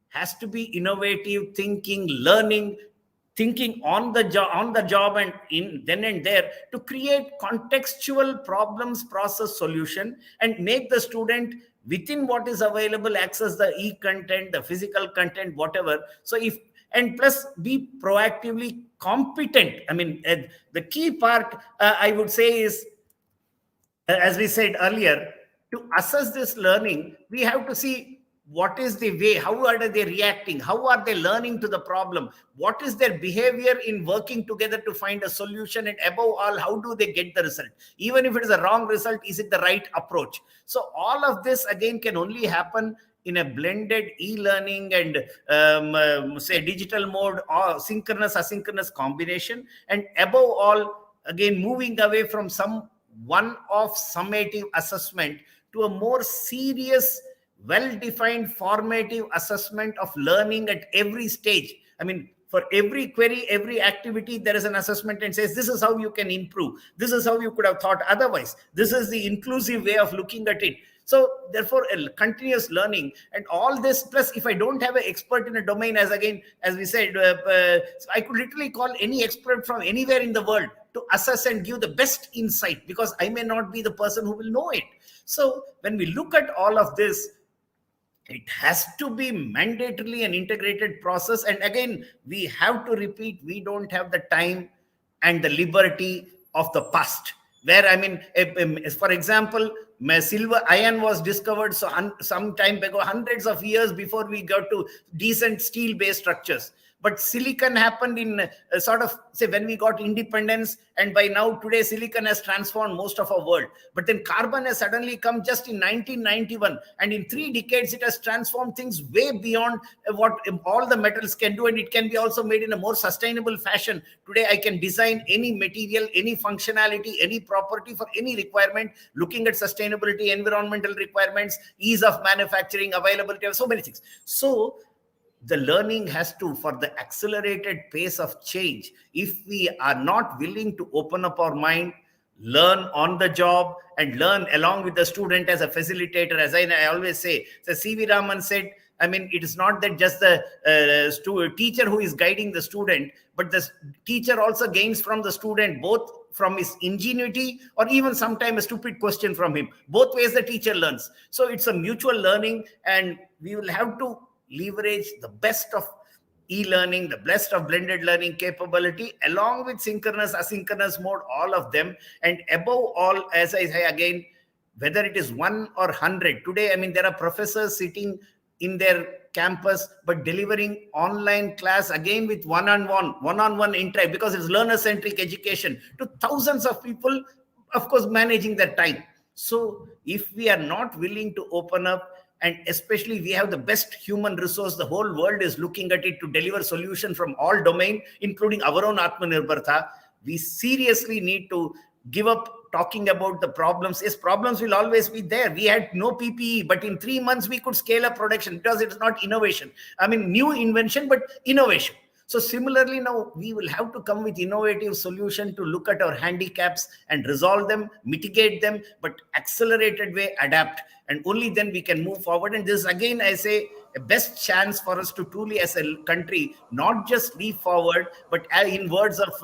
has to be innovative, thinking, learning, thinking on the job and then and there, to create contextual problems, process solution, and make the student within what is available access the e-content, the physical content, whatever. So and plus be proactively competent. I mean, the key part I would say is, as we said earlier, to assess this learning, we have to see what is the way, how are they reacting, how are they learning to the problem, what is their behavior in working together to find a solution, and above all, how do they get the result? Even if it is a wrong result, is it the right approach? So all of this again can only happen in a blended e-learning and say digital mode or synchronous asynchronous combination, and above all, again, moving away from some one-off summative assessment to a more serious, well-defined formative assessment of learning at every stage. I mean, for every query, every activity, there is an assessment and says, this is how you can improve. This is how you could have thought otherwise. This is the inclusive way of looking at it. So therefore, a continuous learning and all this, plus if I don't have an expert in a domain, as we said, I could literally call any expert from anywhere in the world to assess and give the best insight, because I may not be the person who will know it. So when we look at all of this, it has to be mandatorily an integrated process. And again, we have to repeat, we don't have the time and the liberty of the past, where, I mean, for example, silver iron was discovered some time ago, hundreds of years before we got to decent steel-based structures. But silicon happened in sort of, say, when we got independence, and by now today silicon has transformed most of our world. But then carbon has suddenly come just in 1991, and in 3 decades it has transformed things way beyond what all the metals can do, and it can be also made in a more sustainable fashion. Today I can design any material, any functionality, any property for any requirement, looking at sustainability, environmental requirements, ease of manufacturing, availability of so many things. So the learning has to, for the accelerated pace of change, if we are not willing to open up our mind, learn on the job, and learn along with the student as a facilitator, as I always say. So C.V. Raman said, I mean, it is not that just the teacher who is guiding the student, but the teacher also gains from the student, both from his ingenuity or even sometimes a stupid question from him. Both ways the teacher learns. So it's a mutual learning, and we will have to leverage the best of e-learning, the best of blended learning capability, along with synchronous, asynchronous mode, all of them. And above all, as I say again, whether it is 1 or 100, today, I mean, there are professors sitting in their campus, but delivering online class again with one-on-one interact, because it's learner-centric education to thousands of people, of course, managing their time. So if we are not willing to open up, and especially we have the best human resource, the whole world is looking at it to deliver solution from all domain, including our own Atmanirbharta, We seriously need to give up talking about the problems. Yes, problems will always be there. We had no PPE, but in 3 months we could scale up production because it's not innovation. I mean, new invention, but innovation. So similarly, now we will have to come with innovative solution to look at our handicaps and resolve them, mitigate them, but accelerated way adapt. And only then we can move forward. And this, again, I say, a best chance for us to truly, as a country, not just leap forward, but in words of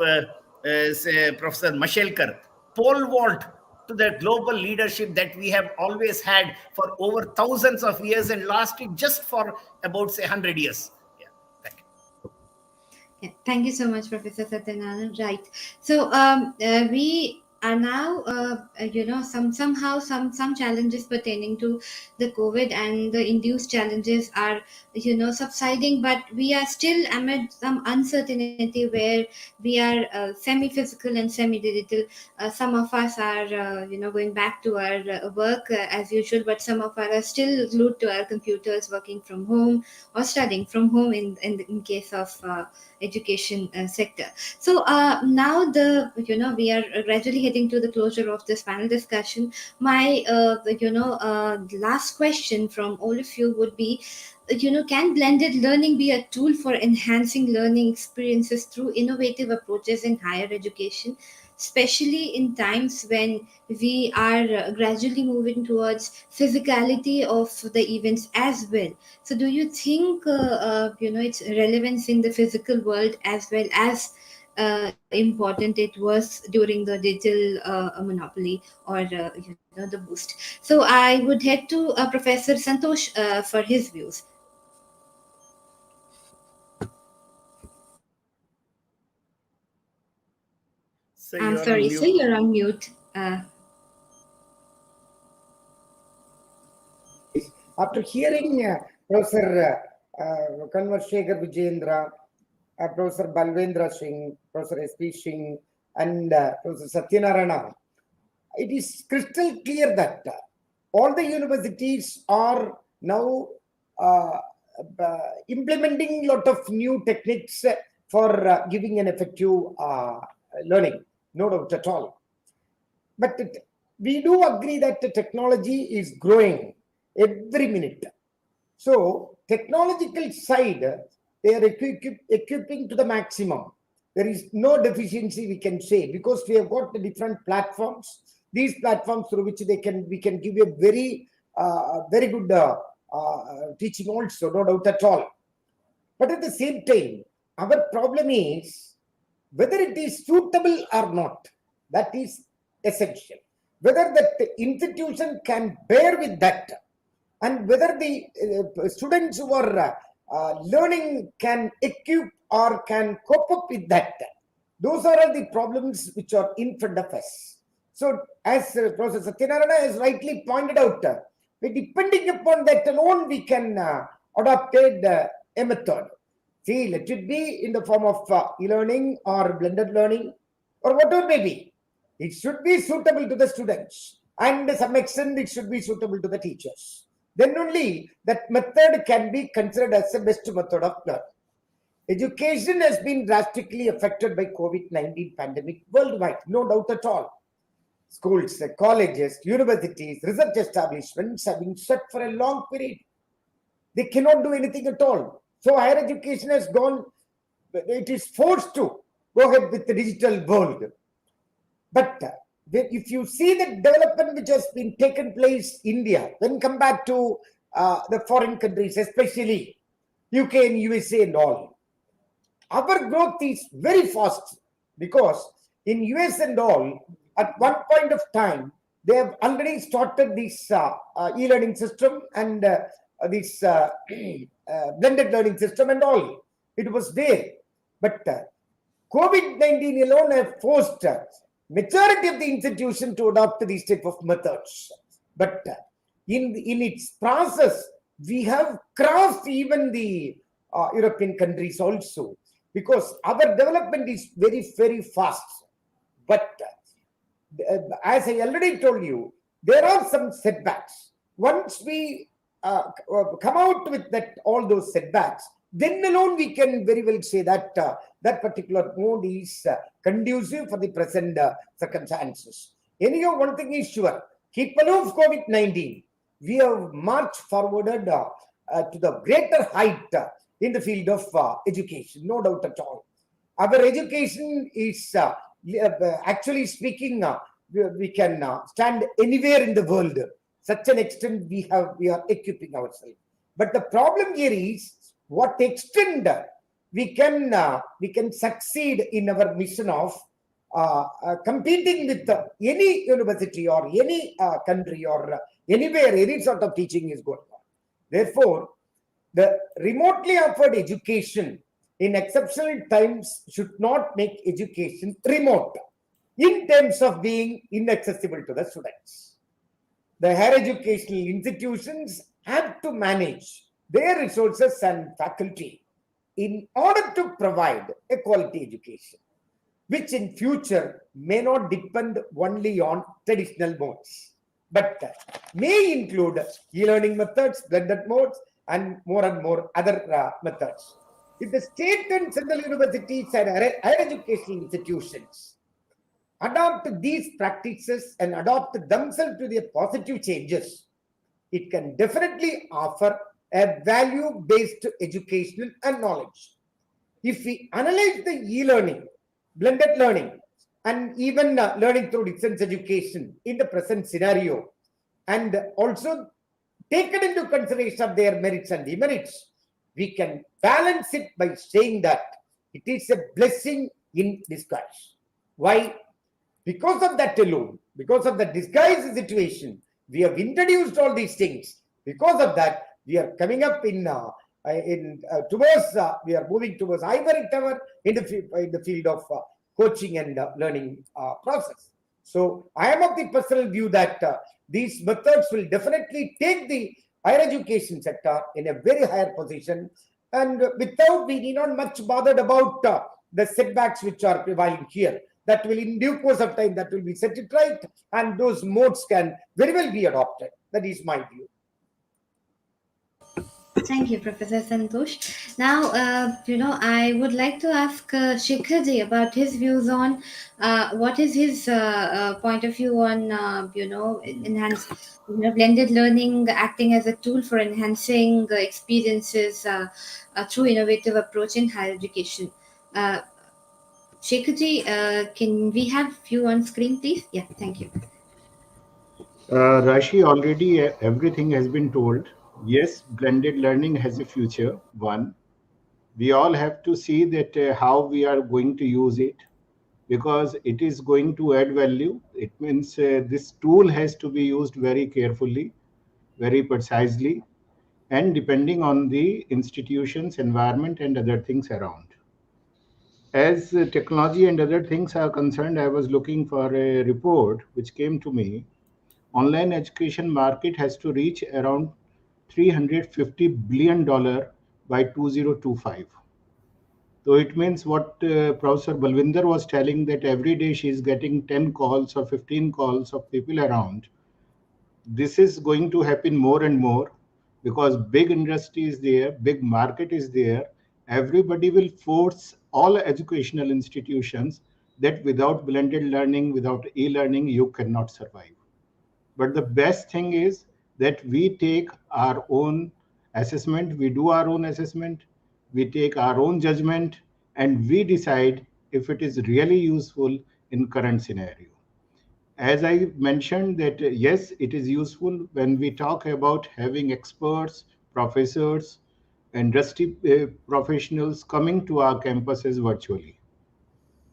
say, Professor Mashelkar, pole vault to the global leadership that we have always had for over thousands of years and lasted just for about, say, 100 years. Yeah, thank you. Yeah, thank you so much, Professor Satyanarayana. Right. So we are now, some challenges pertaining to the COVID and the induced challenges are, subsiding, but we are still amid some uncertainty where we are semi-physical and semi-digital. Some of us are, going back to our work as usual, but some of us are still glued to our computers, working from home or studying from home in case of education sector. So now we are gradually heading to the closure of this panel discussion. My last question from all of you would be, can blended learning be a tool for enhancing learning experiences through innovative approaches in higher education, especially in times when we are gradually moving towards physicality of the events as well? So do you think its relevance in the physical world as well as important it was during the digital monopoly or the boost? So I would head to Professor Santhosh for his views. So I'm you're on sorry, sir, mute. you're on mute. After hearing Professor Kunwar, Shekhar, Vijendra, Professor Balvinder Singh, Professor S.P. Singh, and Professor Satyanarayana, it is crystal clear that all the universities are now implementing a lot of new techniques for giving an effective learning, no doubt at all. But we do agree that the technology is growing every minute. So technological side, they are equipping to the maximum. There is no deficiency, we can say, because we have got the different platforms. These platforms through which we can give you a very good teaching also, no doubt at all. But at the same time, our problem is whether it is suitable or not. That is essential. Whether that institution can bear with that, and whether the students who are learning can equip or can cope up with that. Those are the problems which are in front of us. So as Professor Satyanarayana has rightly pointed out, depending upon that alone, we can adopt a method. See, let it be in the form of e-learning or blended learning or whatever may be. It should be suitable to the students, and to some extent it should be suitable to the teachers. Then only that method can be considered as the best method of learning. Education has been drastically affected by COVID-19 pandemic worldwide, no doubt at all. Schools, colleges, universities, research establishments have been shut for a long period. They cannot do anything at all. So higher education has gone, it is forced to go ahead with the digital world. But if you see the development which has been taken place in India, when compared to the foreign countries, especially UK and USA and all, our growth is very fast, because in US and all, at one point of time, they have already started this e-learning system and this blended learning system and all. It was there. But COVID-19 alone have forced majority of the institution to adopt these type of methods. But in its process, we have crossed even the European countries also, because our development is very, very fast. But as I already told you, there are some setbacks. Once we come out with that, all those setbacks, then alone we can very well say that that particular mode is conducive for the present circumstances. Anyhow, one thing is sure, keep aloof COVID-19, we have marched forwarded to the greater height in the field of education, no doubt at all. Our education is actually speaking, we can stand anywhere in the world. Such an extent we are equipping ourselves. But the problem here is what extent we can succeed in our mission of competing with any university or any country or anywhere any sort of teaching is going on. Therefore, the remotely offered education in exceptional times should not make education remote in terms of being inaccessible to the students. The higher educational institutions have to manage their resources and faculty in order to provide a quality education, which in future may not depend only on traditional modes, but may include e-learning methods, blended modes, and more other methods. If the state and central universities and higher educational institutions adopt these practices and adopt themselves to the positive changes, it can definitely offer a value-based education and knowledge. If we analyze the e-learning, blended learning, and even learning through distance education in the present scenario, and also taken into consideration of their merits and demerits, we can balance it by saying that it is a blessing in disguise. Why? Because of that alone, because of the disguise situation, we have introduced all these things. Because of that, we are coming up towards we are moving towards ivory tower in the field of coaching and learning process. So I am of the personal view that these methods will definitely take the higher education sector in a very higher position, and without we need not much bothered about the setbacks which are prevailing here. That will in due course of time that will be set it right, and those modes can very well be adopted. That is my view. Thank you, Professor Santhosh. Now, I would like to ask Shekhar ji about his views on what is his point of view on, enhanced, blended learning acting as a tool for enhancing experiences through innovative approach in higher education. Shekhar ji, can we have you on screen, please? Yeah, thank you. Rashi, already everything has been told. Yes, blended learning has a future. One, we all have to see that how we are going to use it, because it is going to add value. It means this tool has to be used very carefully, very precisely, and depending on the institution's environment and other things around. As technology and other things are concerned, I was looking for a report which came to me. Online education market has to reach around $350 billion by 2025. So it means what Professor Balvinder was telling, that every day she is getting 10 calls or 15 calls of people around. This is going to happen more and more, because big industry is there, big market is there. Everybody will force all educational institutions that without blended learning, without e-learning, you cannot survive. But the best thing is that we take our own assessment, we do our own assessment, we take our own judgment, and we decide if it is really useful in current scenario. As I mentioned that yes, it is useful when we talk about having experts, professors, industry professionals coming to our campuses virtually.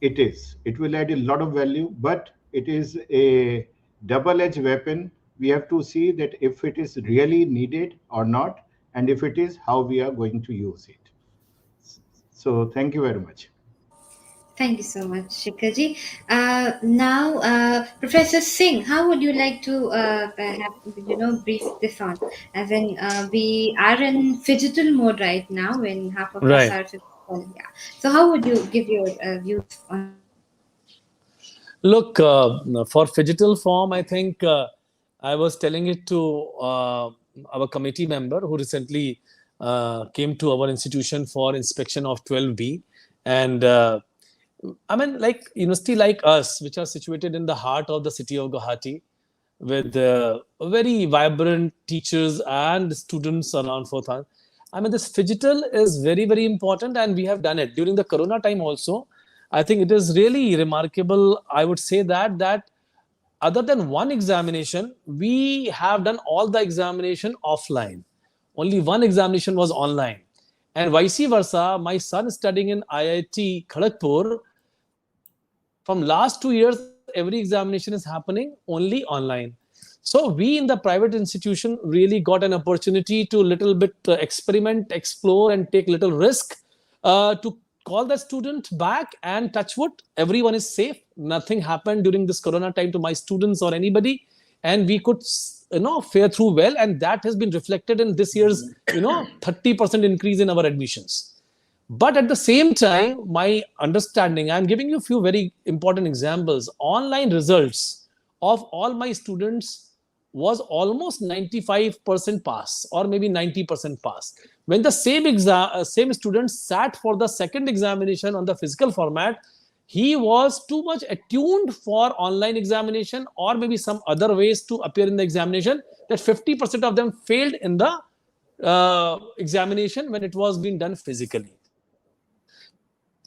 It will add a lot of value, but it is a double-edged weapon. We have to see that if it is really needed or not, and if it is, how we are going to use it. So thank you very much. Thank you so much, Shikhaji. Now, Professor Singh, how would you like to brief this on? As in, we are in phygital mode right now when half of us Right. are physical. Yeah. So, how would you give your views on this? Look, for digital form, I think I was telling it to our committee member who recently came to our institution for inspection of 12B. And I mean, like university like us, which are situated in the heart of the city of Guwahati, with very vibrant teachers and students around 4,000. I mean, this digital is very, very important, and we have done it during the Corona time also. I think it is really remarkable. I would say that other than one examination, we have done all the examination offline. Only one examination was online. And vice versa, my son studying in IIT Kharagpur, from last 2 years, every examination is happening only online. So we in the private institution really got an opportunity to little bit experiment, explore, and take little risk to call the student back, and touch wood, everyone is safe. Nothing happened during this Corona time to my students or anybody, and we could fare through well, and that has been reflected in this year's 30% increase in our admissions. But at the same time, my understanding, I'm giving you a few very important examples. Online results of all my students was almost 95% pass, or maybe 90% pass. When the same student sat for the second examination on the physical format, he was too much attuned for online examination or maybe some other ways to appear in the examination, that 50% of them failed in the examination when it was being done physically.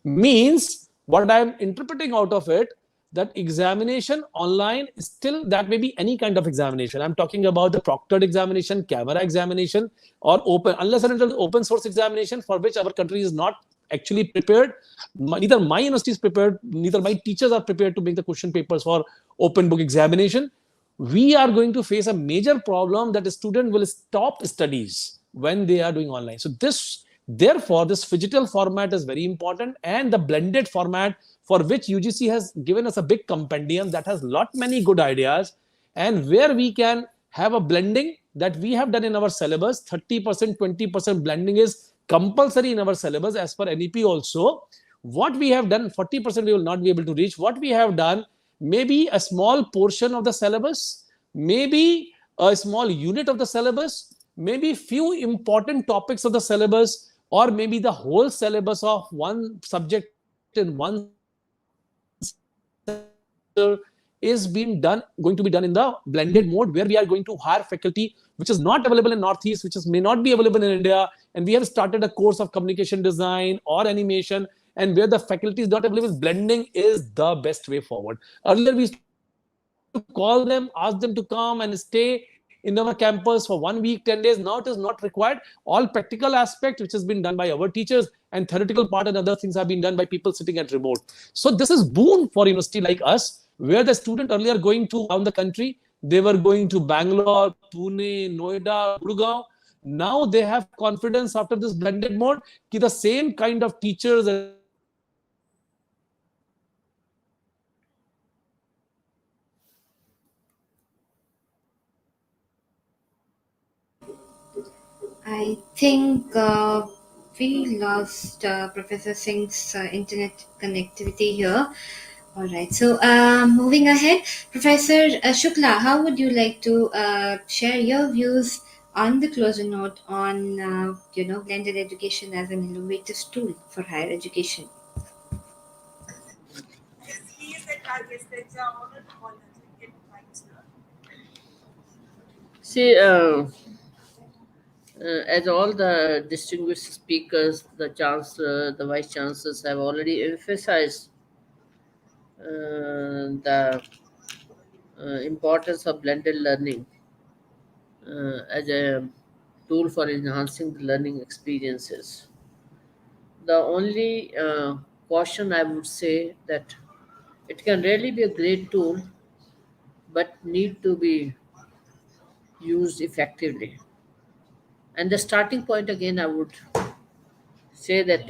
Means what I'm interpreting out of it, that examination online still, that may be any kind of examination. I'm talking about the proctored examination, camera examination, or open, unless and until open source examination, for which our country is not actually prepared. Neither my university is prepared, neither my teachers are prepared to make the question papers for open book examination. We are going to face a major problem, that a student will stop studies when they are doing online. So therefore, this digital format is very important, and the blended format, for which UGC has given us a big compendium that has lot many good ideas, and where we can have a blending that we have done in our syllabus. 30%, 20% blending is compulsory in our syllabus as per NEP also. What we have done, 40% we will not be able to reach. What we have done, maybe a small portion of the syllabus, maybe a small unit of the syllabus, maybe few important topics of the syllabus, or maybe the whole syllabus of one subject in one is being done, going to be done in the blended mode, where we are going to hire faculty which is not available in Northeast, which may not be available in India, and we have started a course of communication design or animation, and where the faculty is not available, blending is the best way forward. Earlier we used to call them, ask them to come and stay in our campus for 1 week, 10 days. Now it is not required. All practical aspect which has been done by our teachers, and theoretical part and other things have been done by people sitting at remote. So this is boon for university like us, where the student earlier going to around the country, they were going to Bangalore, Pune, Noida, Gurgaon. Now they have confidence after this blended mode that the same kind of teachers and students will be available in their campus, and they will be able to teach them online. So this is very important. I think we lost Professor Singh's internet connectivity here. All right. So moving ahead, Professor Shukla, how would you like to share your views on the closer note on blended education as an innovative tool for higher education? See, as all the distinguished speakers, the Chancellor, the Vice Chancellors have already emphasized the importance of blended learning as a tool for enhancing the learning experiences. The only caution I would say that it can really be a great tool, but need to be used effectively. And the starting point again, I would say that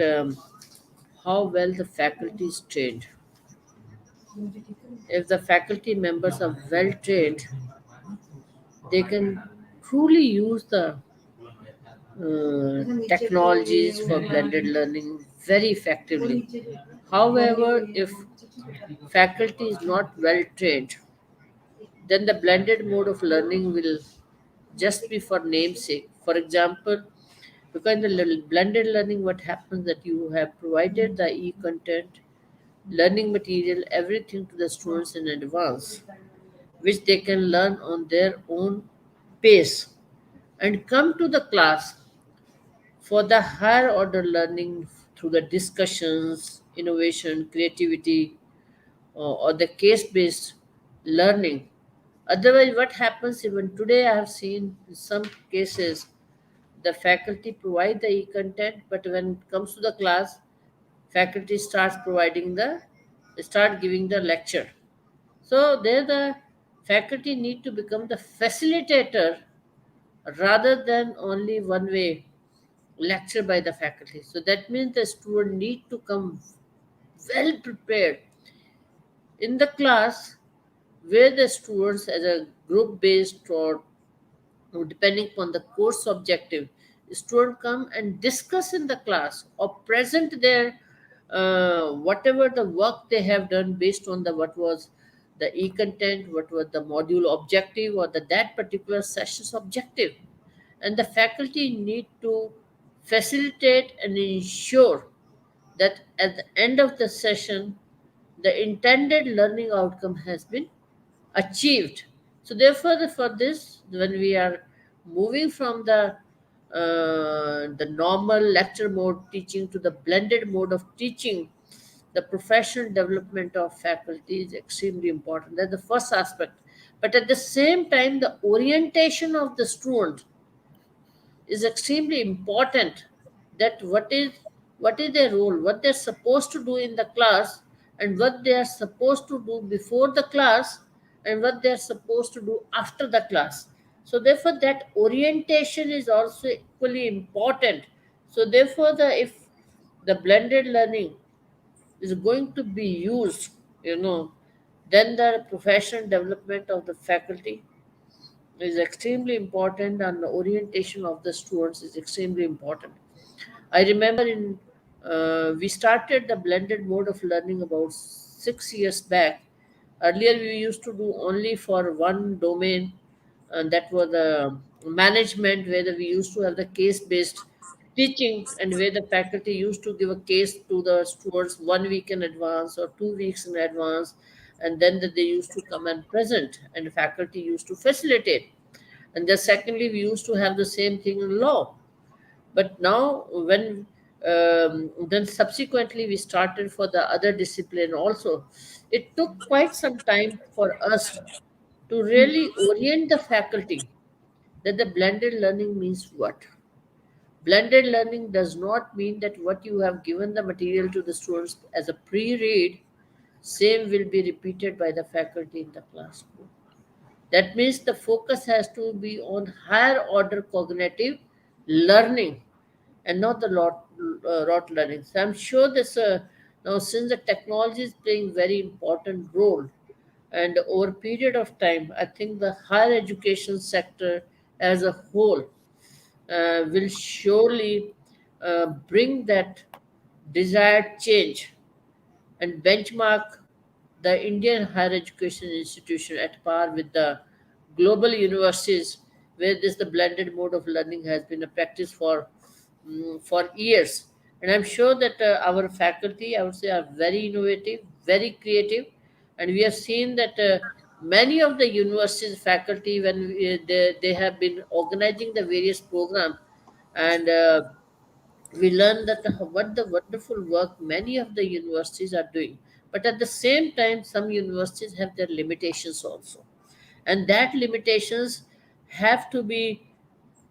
how well the faculty is trained. If the faculty members are well trained, they can truly use the technologies for blended learning very effectively. However, if faculty is not well trained, then the blended mode of learning will just be for namesake. For example, Because in the blended learning, what happens that you have provided the e-content, learning material, everything to the students in advance, which they can learn on their own pace and come to the class for the higher order learning through the discussions, innovation, creativity, or the case based learning. Otherwise, what happens even today, I have seen in some cases the faculty provide the e-content, but when it comes to the class, faculty start giving the lecture. So there the faculty need to become the facilitator rather than only one way lecture by the faculty. So that means the student need to come well prepared in the class, where the students as a group based or depending upon the course objective, student come and discuss in the class or present their whatever the work they have done based on the what was the e-content, what was the module objective or that particular session's objective. And the faculty need to facilitate and ensure that at the end of the session, the intended learning outcome has been achieved. So, therefore, for this, when we are moving from the normal lecture mode teaching to the blended mode of teaching, the professional development of faculty is extremely important. That's the first aspect. But at the same time, the orientation of the student is extremely important, that what is their role, what they're supposed to do in the class, and what they are supposed to do before the class, and what they are supposed to do after the class. So therefore that orientation is also equally important. So therefore the if the blended learning is going to be used, then the professional development of the faculty is extremely important, and the orientation of the students is extremely important. I remember we started the blended mode of learning about 6 years back. Earlier, we used to do only for one domain, and that was the management, where we used to have the case-based teaching, and where the faculty used to give a case to the students 1 week in advance or 2 weeks in advance, and then that they used to come and present, and the faculty used to facilitate. And then secondly, we used to have the same thing in law. But now when then subsequently we started for the other discipline also, it took quite some time for us to really orient the faculty that the blended learning means what. Blended learning does not mean that what you have given the material to the students as a pre-read, same will be repeated by the faculty in the classroom. That means the focus has to be on higher order cognitive learning and not the rote learning. So I'm sure this now, since the technology is playing very important role, and over a period of time, I think the higher education sector as a whole will surely bring that desired change and benchmark the Indian higher education institution at par with the global universities, where this the blended mode of learning has been a practice for years. And I'm sure that our faculty, I would say, are very innovative, very creative, and we have seen that many of the universities faculty, when they have been organizing the various programs, and we learn that what the wonderful work many of the universities are doing. But at the same time, some universities have their limitations also, and that limitations have to be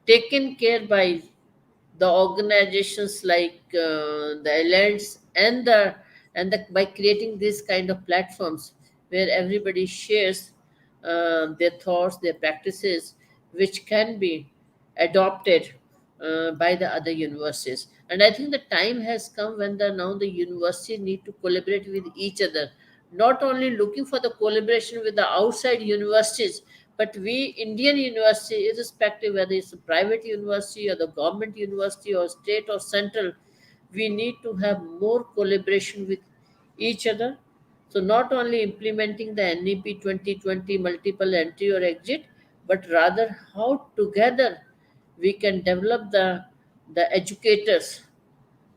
taken care by the organizations like the Elets and by creating these kind of platforms where everybody shares their thoughts, their practices, which can be adopted by the other universities. And I think the time has come when now the university need to collaborate with each other, not only looking for the collaboration with the outside universities, but we Indian university, irrespective whether it's a private university or the government university or state or central, we need to have more collaboration with each other. So not only implementing the NEP 2020 multiple entry or exit, but rather how together we can develop the the educators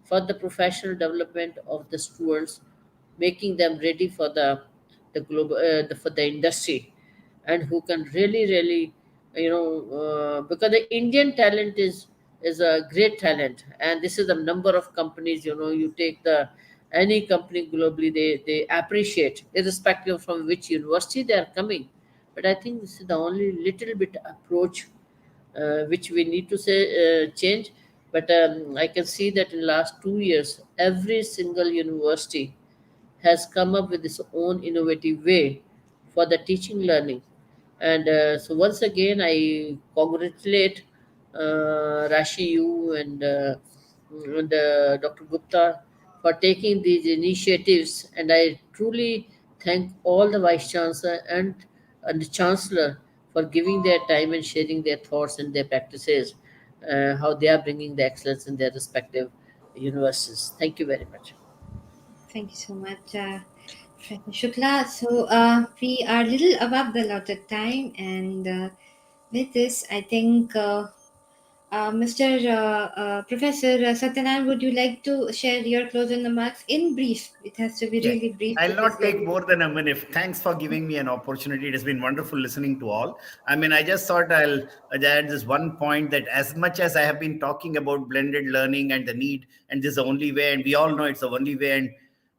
for the professional development of the students, making them ready for the global for the industry, and who can really because the Indian talent is a great talent, and this is the number of companies. You take the any company globally, they appreciate, irrespective from which university they are coming. But I think this is the only little bit approach which we need to say change. But I can see that in last 2 years, every single university has come up with its own innovative way for the teaching learning. And so once again, I congratulate Rashi, you and Dr. Gupta for taking these initiatives. And I truly thank all the Vice Chancellor and the Chancellor for giving their time and sharing their thoughts and their practices, how they are bringing the excellence in their respective universities. Thank you very much. Thank you so much, Professor Shukla. So we are little above the allotted time, and with this, I think Mr. Professor Satyanarayana, would you like to share your closing remarks in brief? It has to be Yeah, really brief I'll because not we are. take more than a minute. Thanks for giving me an opportunity. It has been wonderful listening to all. I mean, I just thought I'll add this one point, that as much as I have been talking about blended learning and the need, and this is the only way, and we all know it's the only way, and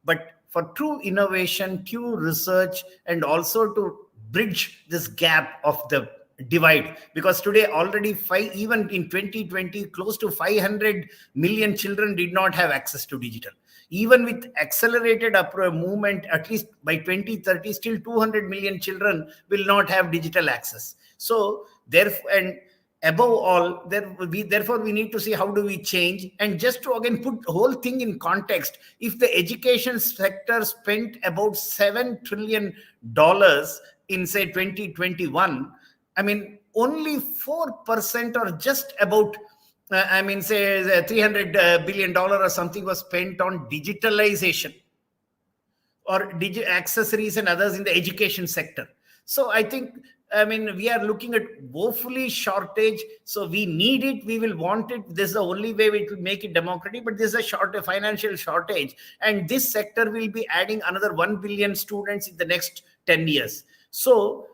but for true innovation, true research, and also to bridge this gap of the divide, because today already even in 2020, close to 500 million children did not have access to digital. Even with accelerated movement, at least by 2030, still 200 million children will not have digital access. So therefore, and above all, therefore we need to see how do we change. And just to again put the whole thing in context, if the education sector spent about $7 trillion in say 2021, I mean only 4%, or just about I mean, say $300 billion or something was spent on digitalization or accessories and others in the education sector. So I think, I mean, we are looking at woefully shortage. So we need it, we will want it. This is the only way we could make it democratic. But this is a financial shortage, and this sector will be adding another 1 billion students in the next 10 years. So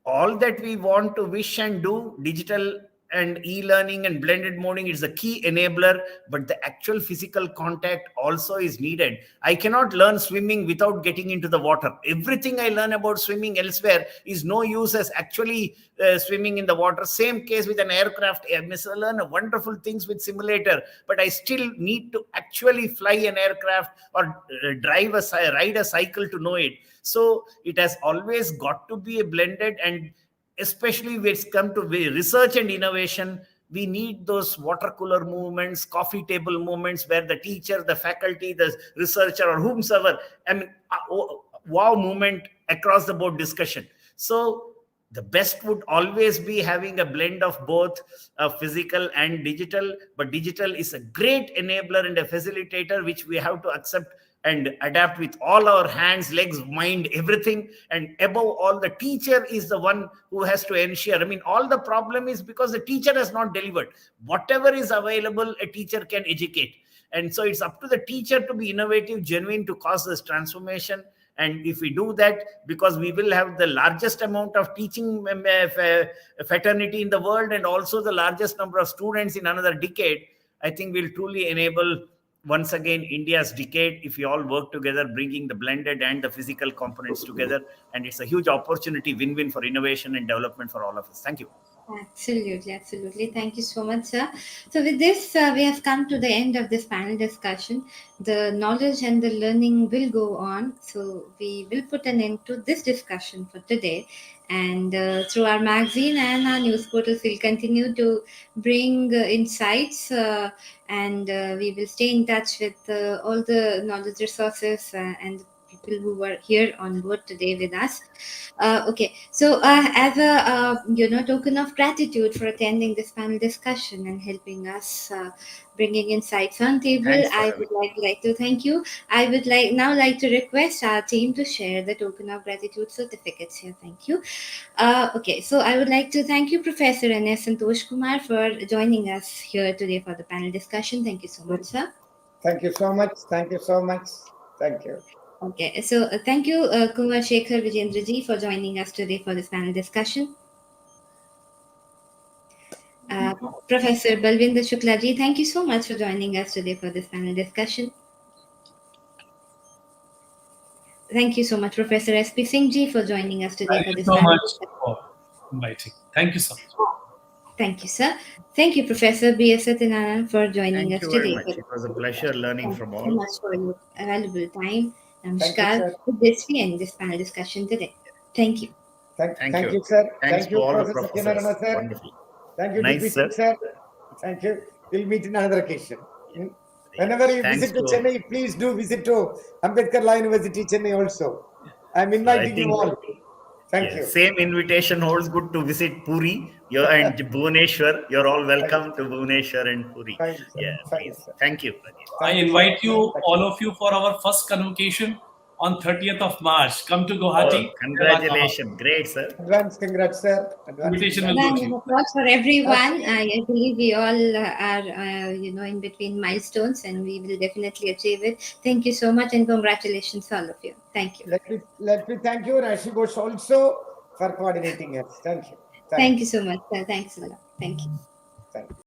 all that we want to wish and do, digital and e-learning and blended modeling is the key enabler, but the actual physical contact also is needed. I cannot learn swimming without getting into the water. Everything I learn about swimming elsewhere is no use as actually swimming in the water. Same case with an aircraft. I may learn wonderful things with simulator, but I still need to actually fly an aircraft or ride a cycle to know it. So it has always got to be a blended, and especially when it's come to research and innovation, we need those water cooler movements, coffee table movements, where the teacher, the faculty, the researcher, or whomsoever, I mean, wow movement across the board discussion. So the best would always be having a blend of both physical and digital, but digital is a great enabler and a facilitator, which we have to accept and adapt with all our hands, legs, mind, everything. And above all, the teacher is the one who has to ensure. I mean, all the problem is because the teacher has not delivered. Whatever is available, a teacher can educate. And so it's up to the teacher to be innovative, genuine, to cause this transformation. And if we do that, because we will have the largest amount of teaching fraternity in the world, and also the largest number of students in another decade, I think we'll truly enable once again India's decade, if we all work together, bringing the blended and the physical components together. And it's a huge opportunity, win-win for innovation and development for all of us. Thank you. Absolutely, absolutely. Thank you so much, sir. So, with this, we have come to the end of this panel discussion. The knowledge and the learning will go on. So, we will put an end to this discussion for today. And through our magazine and our news portals, we'll continue to bring insights, and we will stay in touch with all the knowledge resources and people who were here on board today with us. Okay, so as a token of gratitude for attending this panel discussion and helping us bringing insights on table, Thanks for I having would like to thank you. I would like to request our team to share the token of gratitude certificates here. Thank you. Okay, so I would like to thank you, Professor N.S. Santhosh Kumar, for joining us here today for the panel discussion. Thank you so much, sir. Thank you so much. Thank you so much. Thank you. Okay, so thank you, Kumar, Shekhar, Vijendra ji, for joining us today for this panel discussion. Professor Balvinder Shukla ji, thank you so much for joining us today for this panel discussion. Thank you so much, Professor S.P. Singh ji, for joining us today Thank for you this so panel much discussion. for inviting. Thank you so much. Thank you, sir. Thank you, Professor B.S. Satyanarayana, for joining Thank us you very today. much. It was a pleasure learning Thank from you so all. much for your valuable time. Thank you, Namaskar. sir. With this, we end this panel discussion today. Thank you. Thank Thank you. you, sir. Thanks Thank to you, all the Professor professors. Satyanarayana, sir. Wonderful. Thank you, Nice, Deputy, sir. sir. Thank you. We'll meet in another occasion. Whenever you Thanks visit to to. Chennai, please do visit to Ambedkar Law University, Chennai also. I'm So I inviting you think all. Thank you. same invitation holds good to visit Puri. And Bhubaneswar. You're all Thank you. welcome to Bhubaneswar and Puri. Thank you, sir. Yeah, Thank you, please. sir. Thank you again. I Thank you, sir. invite you, Thank all of you, for our first convocation on 30th of March. Come to Guwahati. Oh, congratulations. Great, sir. Advance congrats, sir. Advance Invitation will congrats. go to Round you. of applause for everyone. That's- I believe we all are, in between milestones, and we will definitely achieve it. Thank you so much, and congratulations, all of you. Thank you. Let me thank you, Rashi Ghosh, also for coordinating us. Thank you. Thank you so much, sir. Thanks a lot. Thank you. Thank you.